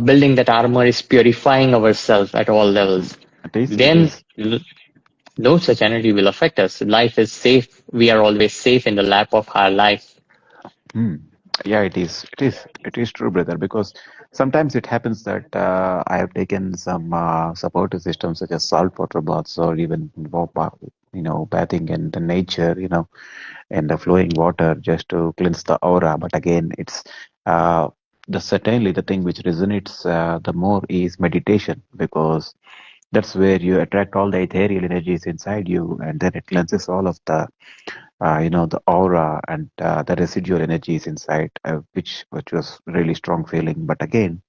Speaker 2: building that armor is purifying ourselves at all levels.
Speaker 1: It is. It
Speaker 2: Then
Speaker 1: is.
Speaker 2: no such energy will affect us. Life is safe. We are always safe in the lap of our life.
Speaker 1: Hmm. Yeah, it is. It is. It is true, brother. Because sometimes it happens that I have taken some supportive systems such as salt water baths or even bathing in the nature, in the flowing water just to cleanse the aura. But again, it's uh, certainly the thing which resonates the more is meditation because that's where you attract all the ethereal energies inside you, and then it cleanses all of the aura and the residual energies inside, which was really strong feeling. But again,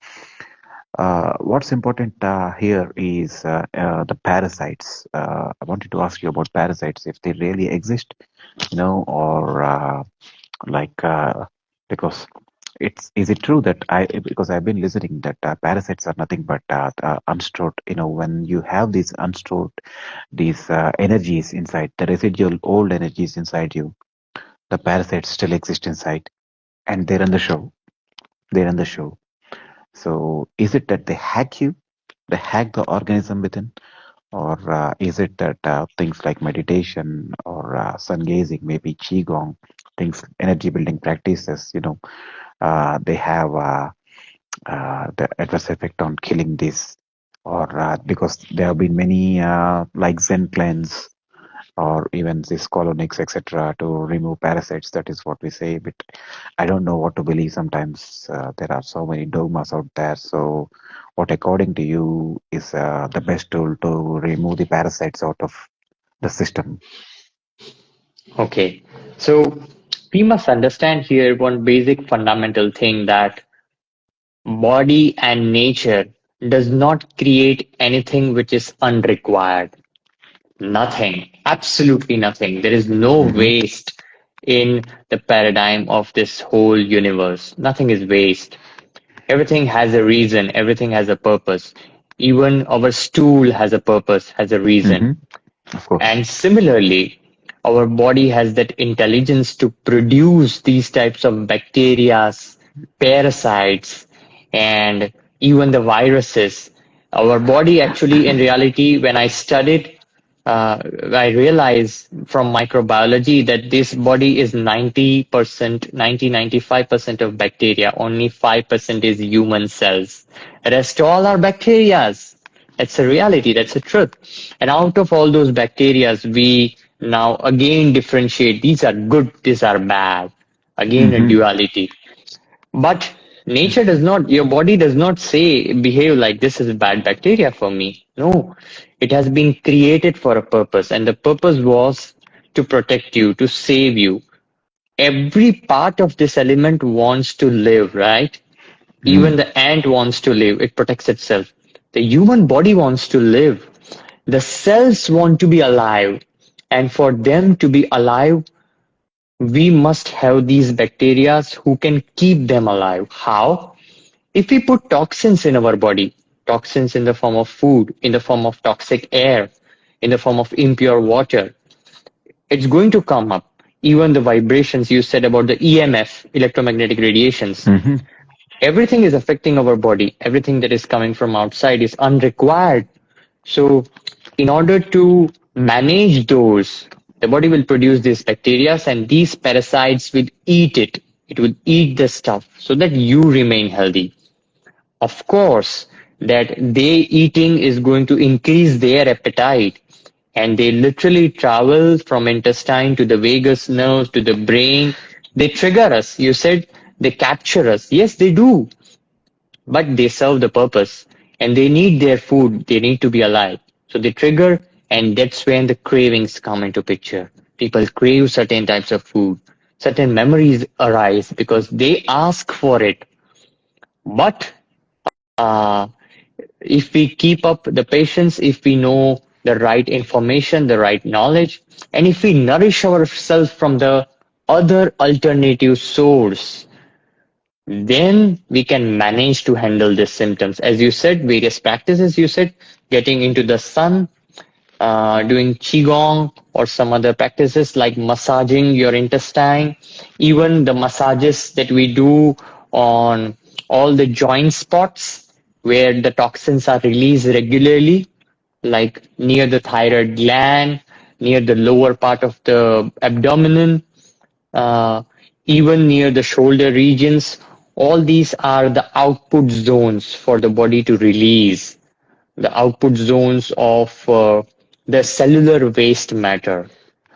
Speaker 1: what's important here is the parasites. I wanted to ask you about parasites, if they really exist, or like because it's is it true that because I've been listening that parasites are nothing but unstored. When you have these energies inside, the residual old energies inside you, the parasites still exist inside, and they're on the show. They're on the show. So is it that they hack you? They hack the organism within, or is it that things like meditation or sun gazing, maybe qigong, things, energy building practices, they have the adverse effect on killing this, or because there have been many like Zen cleanse or even this colonics, etc., to remove parasites. That is what we say. But I don't know what to believe sometimes. There are so many dogmas out there. So, what according to you is the best tool to remove the parasites out of the system?
Speaker 2: Okay. So we must understand here one basic fundamental thing that body and nature does not create anything which is unrequired. Nothing, absolutely nothing. There is no
Speaker 1: Mm-hmm.
Speaker 2: waste in the paradigm of this whole universe. Nothing is waste. Everything has a reason, everything has a purpose. Even our stool has a purpose, has a reason.
Speaker 1: Mm-hmm. Of course.
Speaker 2: And similarly, our body has that intelligence to produce these types of bacteria, parasites, and even the viruses. Our body actually, in reality, when I studied, I realized from microbiology that this body is 90%, 95% of bacteria, only 5% is human cells. Rest all are bacterias. That's a reality, that's a truth. And out of all those bacteria, we now again differentiate these are good, these are bad. Again, a
Speaker 1: Mm-hmm.
Speaker 2: duality. But nature does not, your body does not say, behave like this is bad bacteria for me. No, it has been created for a purpose, and the purpose was to protect you, to save you. Every part of this element wants to live, right? Even
Speaker 1: Mm.
Speaker 2: the ant wants to live, it protects itself. The human body wants to live. The cells want to be alive. And for them to be alive, we must have these bacteria who can keep them alive. How? If we put toxins in our body, toxins in the form of food, in the form of toxic air, in the form of impure water, it's going to come up. Even the vibrations you said about the EMF, electromagnetic radiations,
Speaker 1: Hmm.
Speaker 2: everything is affecting our body. Everything that is coming from outside is unrequired. So, in order to manage those, the body will produce these bacteria and these parasites will eat it. It will eat the stuff so that you remain healthy. Of course, that they eating is going to increase their appetite, and they literally travel from intestine to the vagus nerve to the brain. They trigger us. You said they capture us. Yes, they do, but they serve the purpose, and they need their food. They need to be alive. So they trigger, and that's when the cravings come into picture. People crave certain types of food. Certain memories arise because they ask for it. But uh, if we keep up the patience, if we know the right information, the right knowledge, and if we nourish ourselves from the other alternative source, then we can manage to handle these symptoms. As you said, various practices you said, getting into the sun, doing qigong or some other practices like massaging your intestine, even the massages that we do on all the joint spots where the toxins are released regularly, like near the thyroid gland, near the lower part of the abdomen, uh, even near the shoulder regions. All these are the output zones for the body to release the output zones of the cellular waste matter.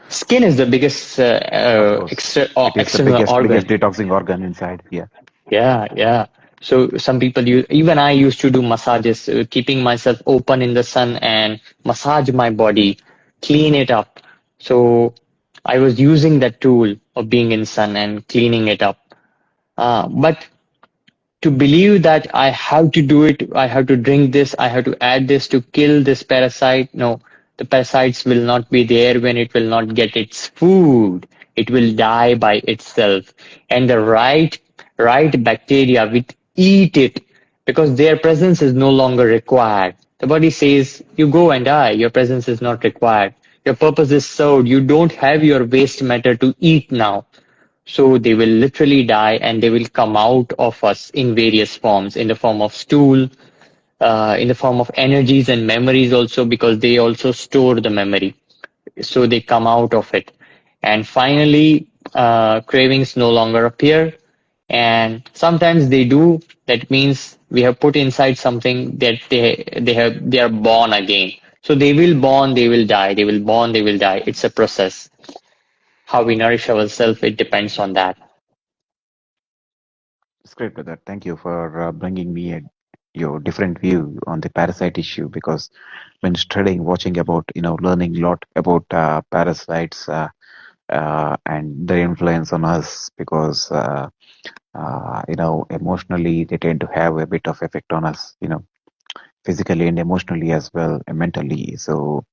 Speaker 2: Skin is the biggest
Speaker 1: Of course, it is the
Speaker 2: external
Speaker 1: biggest
Speaker 2: organ.
Speaker 1: detoxing organ inside. Yeah.
Speaker 2: Yeah, yeah. So some people use, even I used to do massages, keeping myself open in the sun and massage my body, clean it up. So I was using that tool of being in sun and cleaning it up. But to believe that I have to do it, I have to drink this, I have to add this to kill this parasite. No, the parasites will not be there when it will not get its food. It will die by itself. And the right bacteria will eat it because their presence is no longer required. The body says, you go and die, your presence is not required. Your purpose is served. You don't have your waste matter to eat now. So they will literally die and they will come out of us in various forms, in the form of stool, in the form of energies and memories also, because they also store the memory. So they come out of it. And finally, cravings no longer appear. And sometimes they do. That means we have put inside something that they are born again. So they will born, they will die. They will born, they will die. It's a process. How we nourish ourselves, it depends on that.
Speaker 1: It's great, brother. Thank you for bringing me your different view on the parasite issue because when studying, watching about, learning a lot about parasites and their influence on us because, emotionally they tend to have a bit of effect on us, physically and emotionally as well, and mentally. So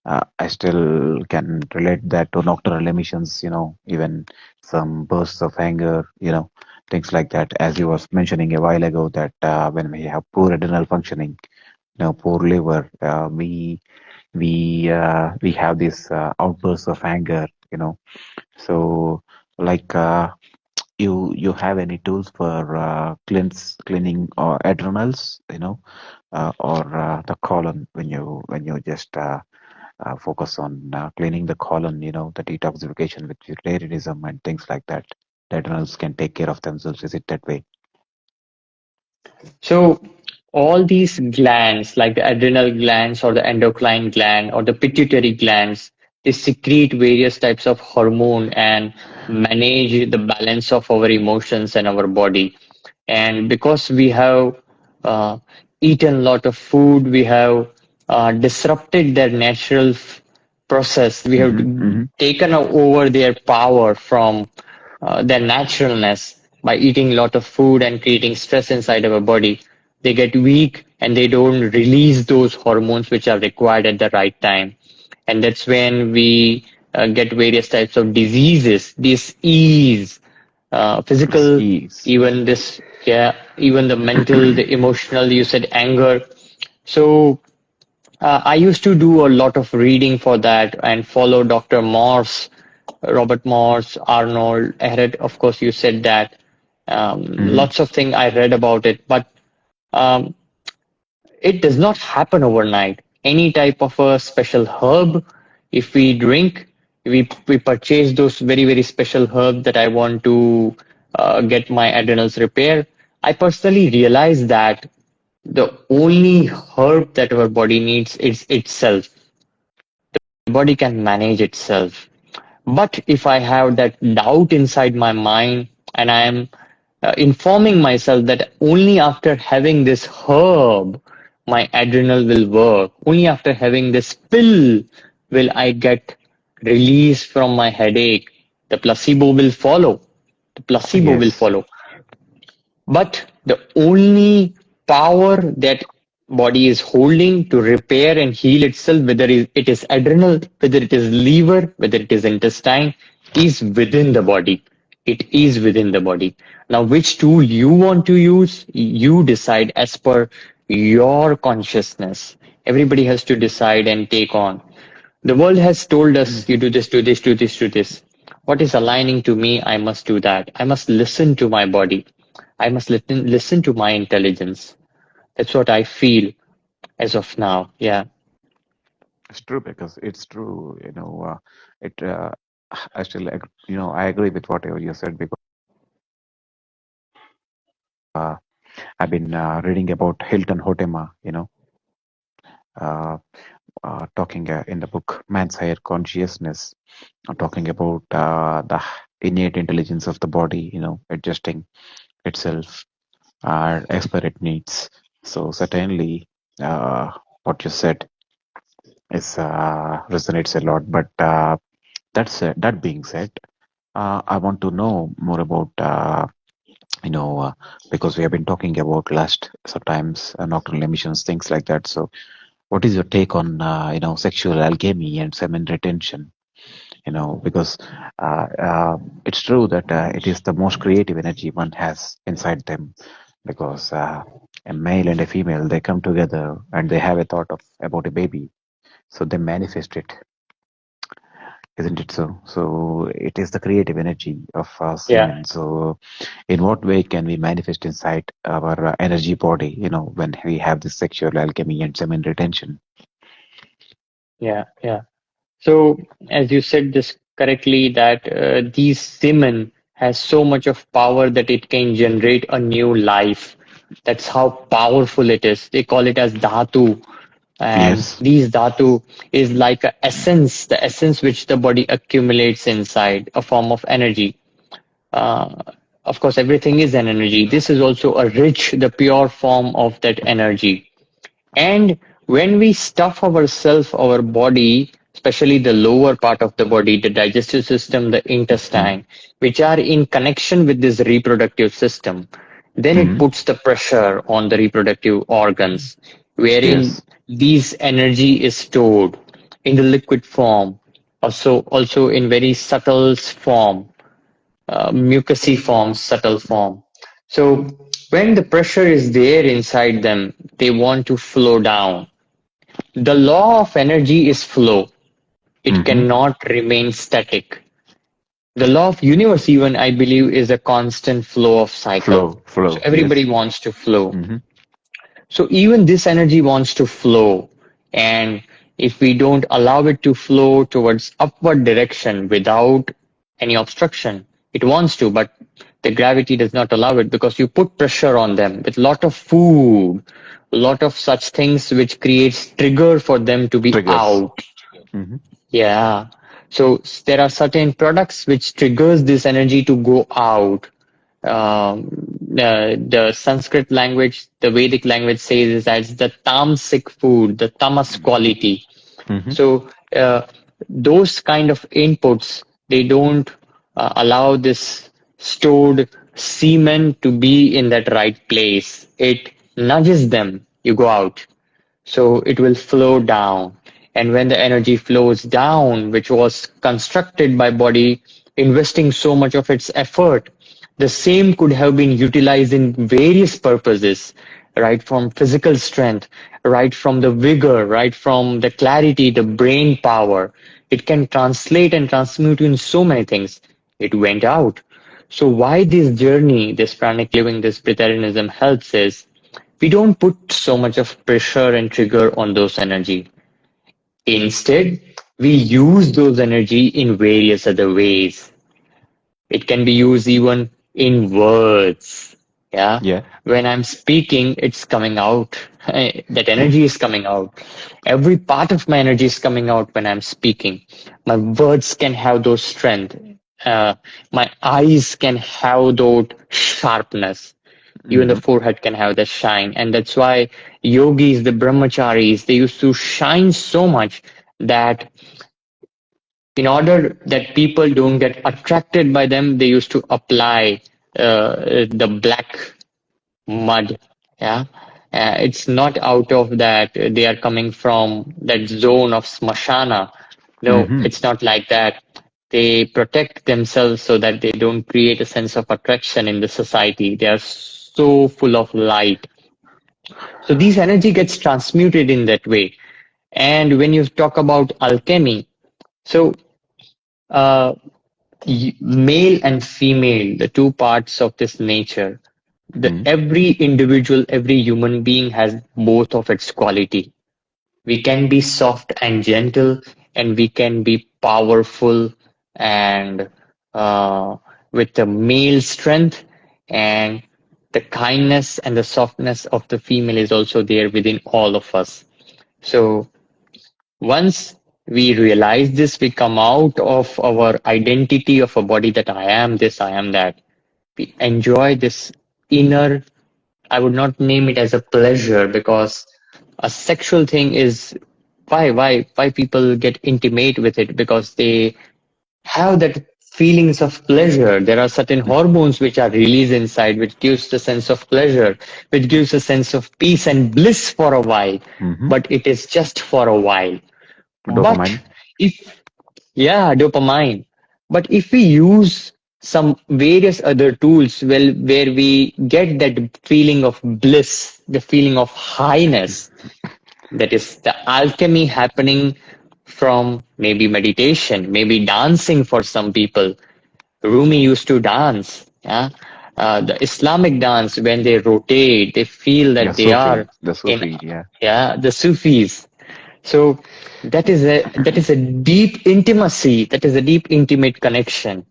Speaker 1: I still can relate that to nocturnal emissions, even some bursts of anger, things like that. As you was mentioning a while ago, that when we have poor adrenal functioning, poor liver, we have this outbursts of anger, So, like, you have any tools for cleaning or adrenals, or the colon when you just focus on cleaning the colon, the detoxification with vegetarianism and things like that. The adrenals can take care of themselves. Is it that way?
Speaker 2: So all these glands, like the adrenal glands or the endocrine gland or the pituitary glands, they secrete various types of hormone and manage the balance of our emotions and our body. And because we have uh, eaten a lot of food, we have disrupted their natural process. We have
Speaker 1: Mm-hmm. Mm-hmm.
Speaker 2: taken over their power from their naturalness by eating a lot of food and creating stress inside our body. They get weak and they don't release those hormones which are required at the right time. And that's when we get various types of diseases, disease,
Speaker 1: This
Speaker 2: physical,
Speaker 1: is.
Speaker 2: even this, yeah, even the mental, the emotional, you said anger. So I used to do a lot of reading for that and follow Dr. Morse, Robert Morse, Arnold, Ehret. Of course, you said that.
Speaker 1: Mm-hmm.
Speaker 2: Lots of things I read about it, but um, it does not happen overnight. Any type of a special herb, if we drink, we purchase those very, very special herbs that I want to get my adrenals repair. I personally realize that the only herb that our body needs is itself. The body can manage itself. But if I have that doubt inside my mind and I am informing myself that only after having this herb, my adrenal will work, only after having this pill will I get release from my headache, the placebo will follow. The placebo will
Speaker 1: Yes.
Speaker 2: follow. But the only power that body is holding to repair and heal itself, whether it is adrenal, whether it is liver, whether it is intestine, is within the body. It is within the body. Now, which tool you want to use, you decide as per your consciousness. Everybody has to decide and take on. The world has told us, you
Speaker 1: Mm-hmm.
Speaker 2: do this, do this, do this, do this. What is aligning to me, I must do that. I must listen to my body. I must listen to my intelligence. That's what I feel as of now. Yeah,
Speaker 1: It's true because it's true. It. I still, I agree with whatever you said because uh, I've been reading about Hilton Hotema. Uh, talking in the book Man's Higher Consciousness, talking about the innate intelligence of the body. Adjusting itself as per it needs. So certainly, what you said is resonates a lot. But that being said, I want to know more about you know uh, because we have been talking about lust, sometimes nocturnal emissions, things like that. So, what is your take on sexual alchemy and semen retention? Because it's true that it is the most creative energy one has inside them, because a male and a female, they come together and they have a thought of about a baby, so they manifest it, isn't it so? So it is the creative energy of
Speaker 2: yeah,
Speaker 1: semen. So in what way can we manifest inside our energy body, when we have this sexual alchemy and semen retention?
Speaker 2: yeah, yeah. So, as you said this correctly, that these semen has so much of power that it can generate a new life. That's how powerful it is. They call it as dhatu. And
Speaker 1: Yes.
Speaker 2: these dhatu is like a essence, the essence which the body accumulates inside, a form of energy. Uh, of course, everything is an energy. This is also a rich, the pure form of that energy. And when we stuff ourselves, our body, especially the lower part of the body, the digestive system, the
Speaker 1: Mm-hmm.
Speaker 2: intestine, which are in connection with this reproductive system, then it
Speaker 1: Mm-hmm.
Speaker 2: puts the pressure on the reproductive organs, wherein
Speaker 1: Yes.
Speaker 2: this energy is stored in the liquid form, also in very subtle form, mucousy form, subtle form. So when the pressure is there inside them, they want to flow down. The law of energy is flow. It
Speaker 1: Mm-hmm.
Speaker 2: cannot remain static. The law of universe even, I believe, is a constant flow of cycle. So
Speaker 1: Flow.
Speaker 2: everybody
Speaker 1: Yes.
Speaker 2: wants to flow.
Speaker 1: Mm-hmm.
Speaker 2: So even this energy wants to flow. And if we don't allow it to flow towards upward direction without any obstruction, it wants to, but the gravity does not allow it because you put pressure on them with lot of food, lot of such things which creates trigger for them to be
Speaker 1: Triggers.
Speaker 2: out.
Speaker 1: Mm-hmm.
Speaker 2: Yeah. So there are certain products which triggers this energy to go out. Um, the Sanskrit language, the Vedic language says is as the tamasic food, the tamas quality.
Speaker 1: Mm-hmm.
Speaker 2: So those kind of inputs, they don't allow this stored semen to be in that right place. It nudges them. You go out, so it will flow down, and when the energy flows down, which was constructed by body investing so much of its effort, the same could have been utilized in various purposes, right from physical strength, right from the vigor, right from the clarity, the brain power. It can translate and transmute in so many things. It went out. So why this journey, this pranic living, this Breatharianism helps is we don't put so much of pressure and trigger on those energy. Instead, we use those energy in various other ways. It can be used even in words. Yeah.
Speaker 1: Yeah.
Speaker 2: When I'm speaking, it's coming out. That energy is coming out. Every part of my energy is coming out when I'm speaking. My words can have those strength. Uh, my eyes can have that sharpness. Even the
Speaker 1: Mm-hmm.
Speaker 2: forehead can have the shine. And that's why yogis, the brahmacharis, they used to shine so much that in order that people don't get attracted by them, they used to apply the black mud. Yeah. It's not out of that they are coming from that zone of smashana. No,
Speaker 1: Mm-hmm.
Speaker 2: it's not like that. They protect themselves so that they don't create a sense of attraction in the society. They are so full of light. So these energy gets transmuted in that way. And when you talk about alchemy, so uh, male and female, the two parts of this nature, every individual, every human being has both of its quality. We can be soft and gentle, and we can be powerful and with the male strength, and the kindness and the softness of the female is also there within all of us. So once we realize this, we come out of our identity of a body that I am this, I am that. We enjoy this inner, I would not name it as a pleasure because a sexual thing is why people get intimate with it because they have that feelings of pleasure. There are certain hormones which are released inside which gives the sense of pleasure, which gives a sense of peace and bliss for a while,
Speaker 1: Mm-hmm.
Speaker 2: but it is just for a while. But
Speaker 1: Dopamine.
Speaker 2: if, yeah, dopamine. But if we use some various other tools, well, where we get that feeling of bliss, the feeling of highness, that is the alchemy happening from maybe meditation, maybe dancing for some people. Rumi used to dance. Yeah. The Islamic dance, when they rotate, they feel
Speaker 1: Yeah,
Speaker 2: that they
Speaker 1: Sufi.
Speaker 2: are
Speaker 1: The
Speaker 2: in,
Speaker 1: Sufi. Yeah.
Speaker 2: yeah, the Sufis. So that is a deep intimacy, that is a deep intimate connection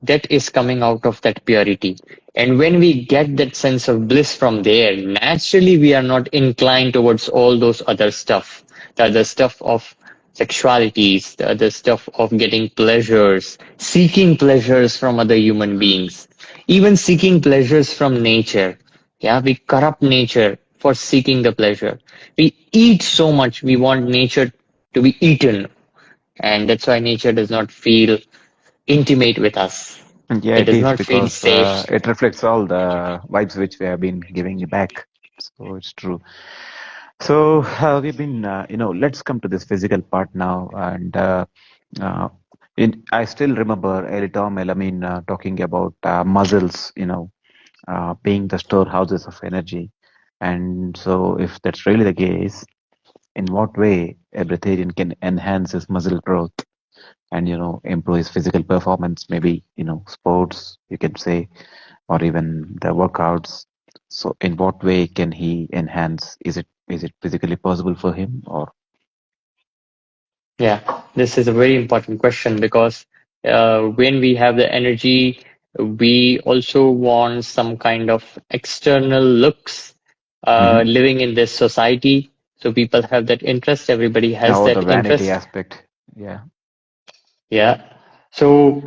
Speaker 2: that is coming out of that purity. And when we get that sense of bliss from there, naturally we are not inclined towards all those other stuff, the other stuff of sexualities, the other stuff of getting pleasures, seeking pleasures from other human beings, even seeking pleasures from nature. Yeah, we corrupt nature for seeking the pleasure. We eat so much, we want nature to be eaten. And that's why nature does not feel intimate with us.
Speaker 1: Yeah,
Speaker 2: It
Speaker 1: it
Speaker 2: does
Speaker 1: is
Speaker 2: not feel
Speaker 1: because
Speaker 2: safe.
Speaker 1: it reflects all the vibes which we have been giving you back. So it's true. So we've been, let's come to this physical part now. And uh, I still remember Ellie Tom Elamin talking about muscles, being the storehouses of energy. And so, if that's really the case, in what way a breatharian can enhance his muscle growth and improve his physical performance? Maybe sports, you can say, or even the workouts. So, in what way can he enhance? Is it physically possible for him, or
Speaker 2: Yeah, this is a very important question because when we have the energy, we also want some kind of external looks
Speaker 1: Mhm.
Speaker 2: living in this society. So people have that interest, everybody has
Speaker 1: or the
Speaker 2: that
Speaker 1: vanity
Speaker 2: interest.
Speaker 1: aspect? Yeah.
Speaker 2: Yeah. So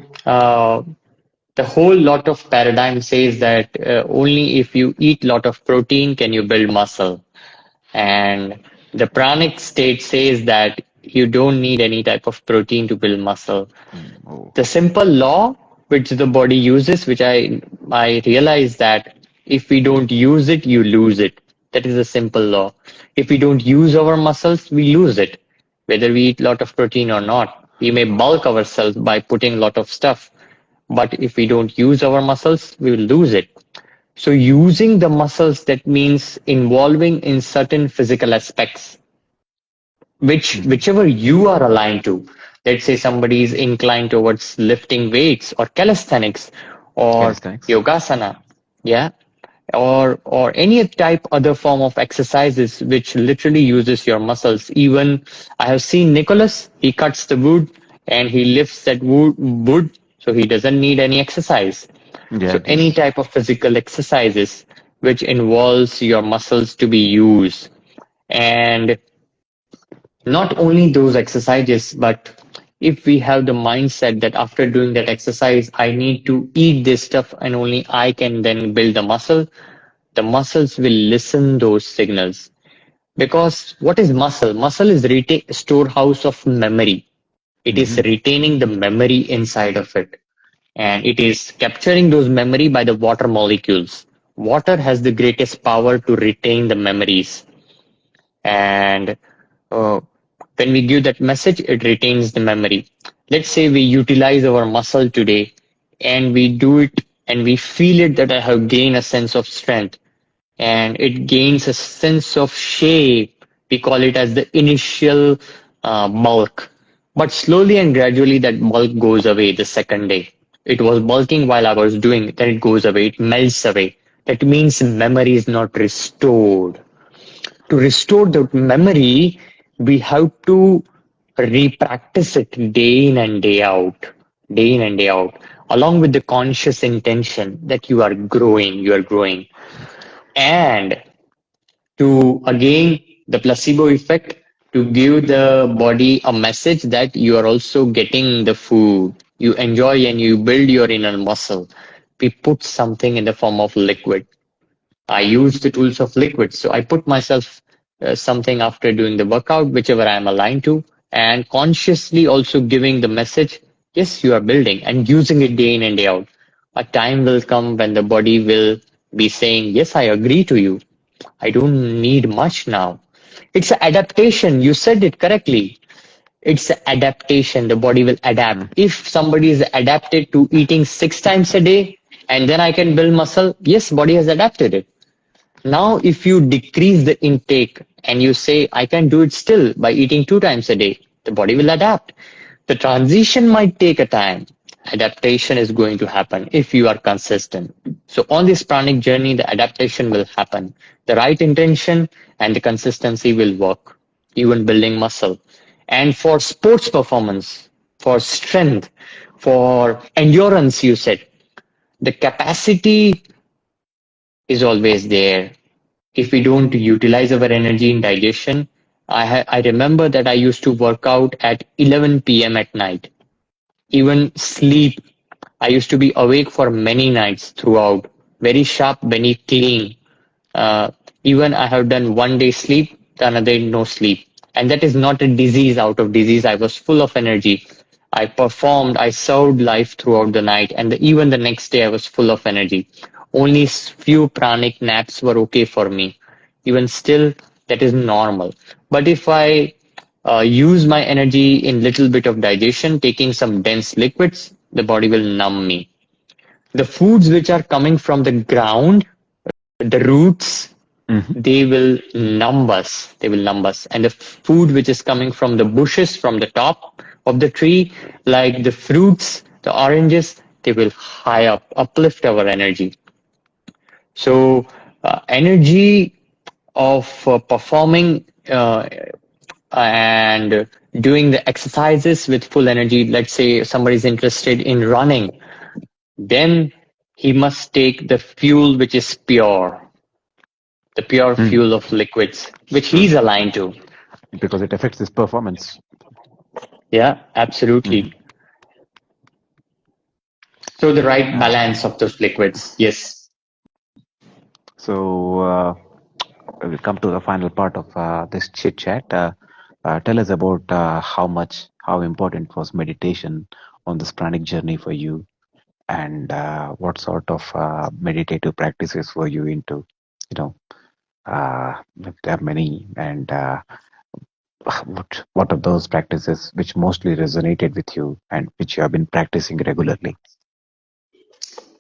Speaker 2: The whole lot of paradigm says that only if you eat lot of protein can you build muscle. And the pranic state says that you don't need any type of protein to build muscle.
Speaker 1: Oh,
Speaker 2: The simple law which the body uses, which I realize that if we don't use it, you lose it. That is a simple law. If we don't use our muscles, we lose it. Whether we eat a lot of protein or not, we may bulk ourselves by putting a lot of stuff. But if we don't use our muscles, we will lose it. So using the muscles, that means involving in certain physical aspects
Speaker 1: mhm.
Speaker 2: whichever you are aligned to. Let's say somebody is inclined towards lifting weights or calisthenics or
Speaker 1: Calisthenics.
Speaker 2: yogasana, yeah, or any type other form of exercises which literally uses your muscles. Even I have seen Nicholas, he cuts the wood and he lifts that wood, so he doesn't need any exercise.
Speaker 1: Yeah,
Speaker 2: So any
Speaker 1: yes.
Speaker 2: type of physical exercises which involves your muscles to be used. And not only those exercises, but if we have the mindset that after doing that exercise, I need to eat this stuff and only I can then build the muscles will listen those signals. Because what is muscle? Muscle is storehouse of memory. It is
Speaker 1: Hmm.
Speaker 2: retaining the memory inside of it. And it is capturing those memory by the water molecules. Water has the greatest power to retain the memories. And uh, when we give that message, it retains the memory. Let's say we utilize our muscle today and we do it and we feel it that I have gained a sense of strength and it gains a sense of shape. We call it as the initial bulk. But slowly and gradually that bulk goes away the second day. It was bulking while I was doing it, then it goes away, it melts away. That means memory is not restored. To restore the memory, we have to re-practice it day in and day in and day out, along with the conscious intention that you are growing. And to again, the placebo effect, to give the body a message that you are also getting the food, you enjoy and you build your inner muscle. We put something in the form of liquid. I use the tools of liquid. So I put myself something after doing the workout, whichever I am aligned to, and consciously also giving the message, yes, you are building and using it day in and day out. A time will come when the body will be saying, yes, I agree to you. I don't need much now. It's an adaptation. You said it correctly. It's an adaptation. The body will adapt.
Speaker 1: Mm.
Speaker 2: If somebody is adapted to eating 6 times a day and then I can build muscle, yes, body has adapted it. Now, if you decrease the intake and you say, I can do it still by eating 2 times a day, the body will adapt. The transition might take a time. Adaptation is going to happen if you are consistent. So, on this pranic journey, the adaptation will happen. The right intention and the consistency will work, even building muscle. And for sports performance, for strength, for endurance, you said, the capacity is always there if we don't utilize our energy in digestion. I remember that I used to work out at 11 p.m. at night. Even sleep, I used to be awake for many nights throughout, very sharp, very clean. Uh, Even I have done 1 day sleep, the another day no sleep. And that is not a disease out of disease. I was full of energy. I performed, I served life throughout the night, and even the next day I was full of energy. Only few pranic naps were okay for me. Even still, that is normal. But if I use my energy in little bit of digestion, taking some dense liquids, the body will numb me. The foods which are coming from the ground, the roots,
Speaker 1: Hmm.
Speaker 2: they will numb us. They will numb us. And the food which is coming from the bushes, from the top of the tree, like the fruits, the oranges, they will high up, uplift our energy. So, energy of performing and doing the exercises with full energy. Let's say somebody is interested in running, then he must take the fuel which is pure, the pure
Speaker 1: Mm.
Speaker 2: fuel of liquids, which
Speaker 1: True,
Speaker 2: he's aligned to.
Speaker 1: because it affects his performance.
Speaker 2: Yeah, absolutely.
Speaker 1: Hmm.
Speaker 2: So the right
Speaker 1: Uh,
Speaker 2: balance of those liquids. Yes.
Speaker 1: so we come to the final part of this chit chat. Tell us about how important was meditation on this pranic journey for you, and what sort of meditative practices were you into? You know, if there are many, and what are those practices which mostly resonated with you and which you have been practicing regularly?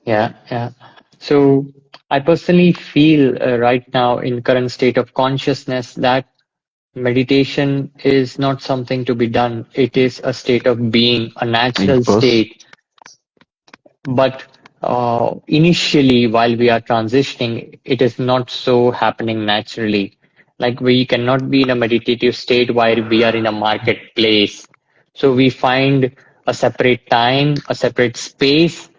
Speaker 2: Yeah, yeah. So I personally feel right now in current state of consciousness that meditation is not something to be done. It is a state of being, a natural
Speaker 1: Yours?
Speaker 2: state. But initially, while we are transitioning, it is not so happening naturally. Like we cannot be in a meditative state while we are in a marketplace. So we find a separate time, a separate space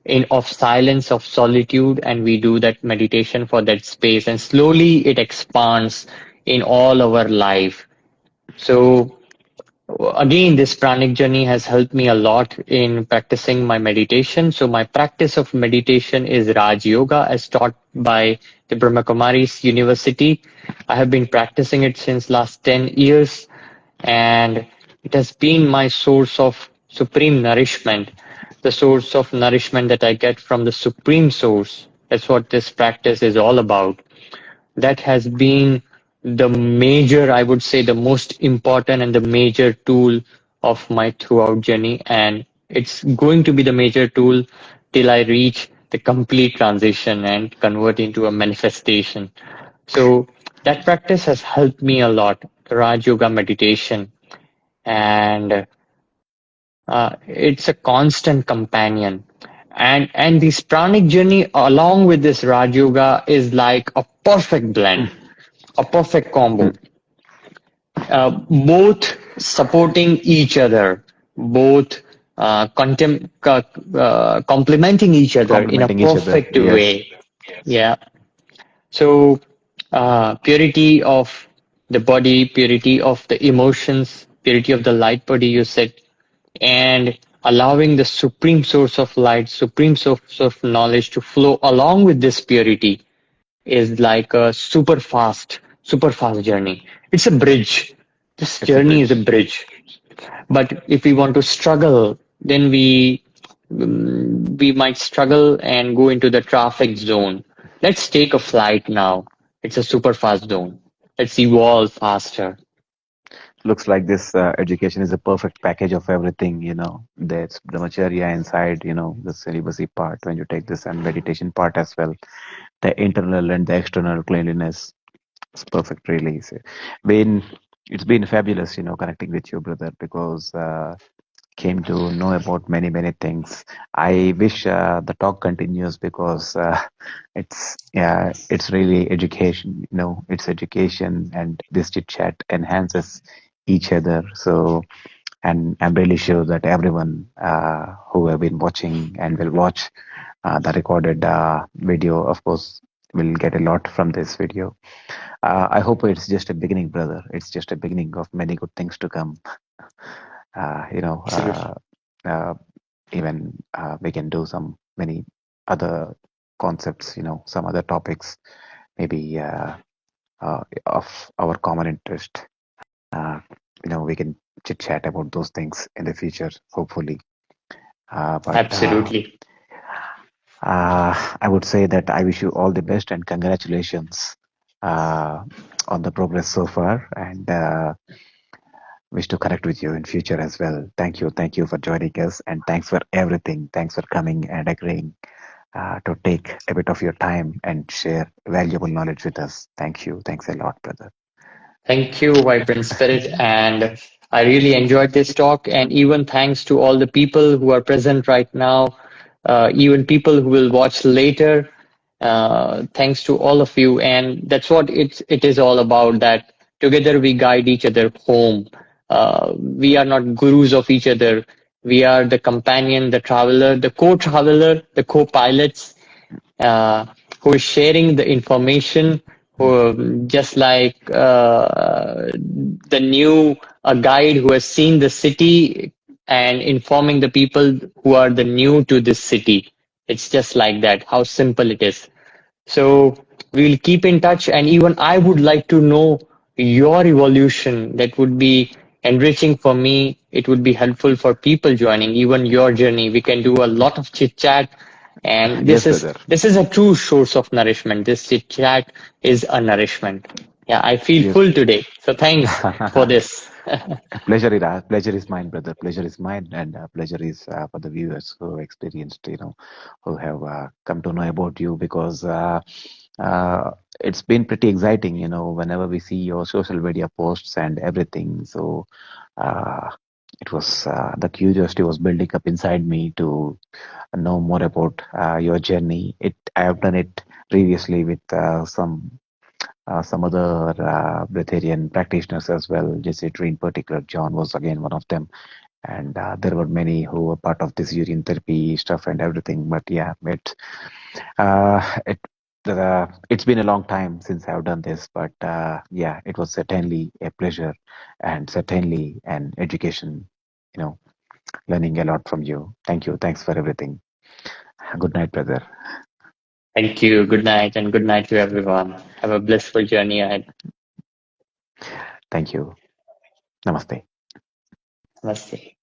Speaker 2: in of silence, of solitude, and we do that meditation for that space. And slowly it expands in all our life. So again, this pranic journey has helped me a lot in practicing my meditation. So my practice of meditation is Raj Yoga as taught by the Brahma Kumaris University. I have been practicing it since last 10 years and it has been my source of supreme nourishment, the source of nourishment that I get from the supreme source. That's what this practice is all about. That has been the major, I would say, the most important and the major tool of my throughout journey. And it's going to be the major tool till I reach the complete transition and convert into a manifestation. So that practice has helped me a lot, Raj Yoga meditation. And it's a constant companion. And this pranic journey along with this Raj Yoga is like a perfect blend, a perfect combo, both supporting each other, both complementing each other in a
Speaker 1: Complementing each other.
Speaker 2: perfect
Speaker 1: Yes.
Speaker 2: way. Yeah. So, purity of the body, purity of the emotions, purity of the light body, you said, and allowing the supreme source of light, supreme source of knowledge to flow along with this purity is like a super fast journey. It's a bridge. This
Speaker 1: It's a
Speaker 2: journey is a
Speaker 1: bridge.
Speaker 2: bridge. But if we want to struggle, then we might struggle and go into the traffic zone. Let's take a flight now. It's a super fast zone. Let's evolve faster.
Speaker 1: Looks like this education is a perfect package of everything, There's brahmacharya inside, the celibacy part when you take this and meditation part as well. The internal and the external cleanliness. It's perfect, really. Been, it's been fabulous, connecting with you, brother, because came to know about many, many things. I wish the talk continues because it's really education. It's education, and this chit chat enhances each other. So, and I'm really sure that everyone who have been watching and will watch the recorded video, of course, will get a lot from this video. I hope it's just a beginning, brother. It's just a beginning of many good things to come. Uh, you know, uh,
Speaker 2: Absolutely.
Speaker 1: uh, Even we can do some many other concepts, some other topics, maybe of our common interest. Uh, we can chit chat about those things in the future, hopefully. But
Speaker 2: Absolutely.
Speaker 1: I would say that I wish you all the best and congratulations uh, on the progress so far, and wish to connect with you in future as well. Thank you for joining us, and thanks for everything. Thanks for coming and agreeing to take a bit of your time and share valuable knowledge with us. Thank you. Thanks a lot, brother.
Speaker 2: Thank you, Vibrant Spirit. And I really enjoyed this talk. And even thanks to all the people who are present right now, even people who will watch later. Thanks to all of you. And that's what it is all about, that together we guide each other home. We are not gurus of each other. We are the companion, the traveler, the co-traveler, the co-pilots, uh, who is sharing the information, who just like the new guide who has seen the city and informing the people who are the new to this city. It's just like that, how simple it is. So we'll keep in touch, and even I would like to know your evolution. That would be enriching for me. It would be helpful for people joining, even your journey. We can do a lot of chit chat, and
Speaker 1: Yes, brother.
Speaker 2: this is a true source of nourishment. This chit chat is a nourishment. Yeah, I feel
Speaker 1: Yes.
Speaker 2: full today. So thanks for this.
Speaker 1: Pleasure is mine, brother. Pleasure is mine, and pleasure is for the viewers who experienced, who have come to know about you because it's been pretty exciting, whenever we see your social media posts and everything. So uh, it was the curiosity was building up inside me to know more about your journey. I have done it previously with some other Breatharian practitioners as well. Jesse in particular, John was again one of them, and there were many who were part of this urine therapy stuff and everything. But yeah, it's been a long time since I've done this, but yeah, it was certainly a pleasure and certainly an education. You know, learning a lot from you. Thank you. Thanks for everything. Good night, brother.
Speaker 2: Thank you. Good night, and good night to everyone. Have a blissful journey ahead.
Speaker 1: Thank you. Namaste.
Speaker 2: Namaste.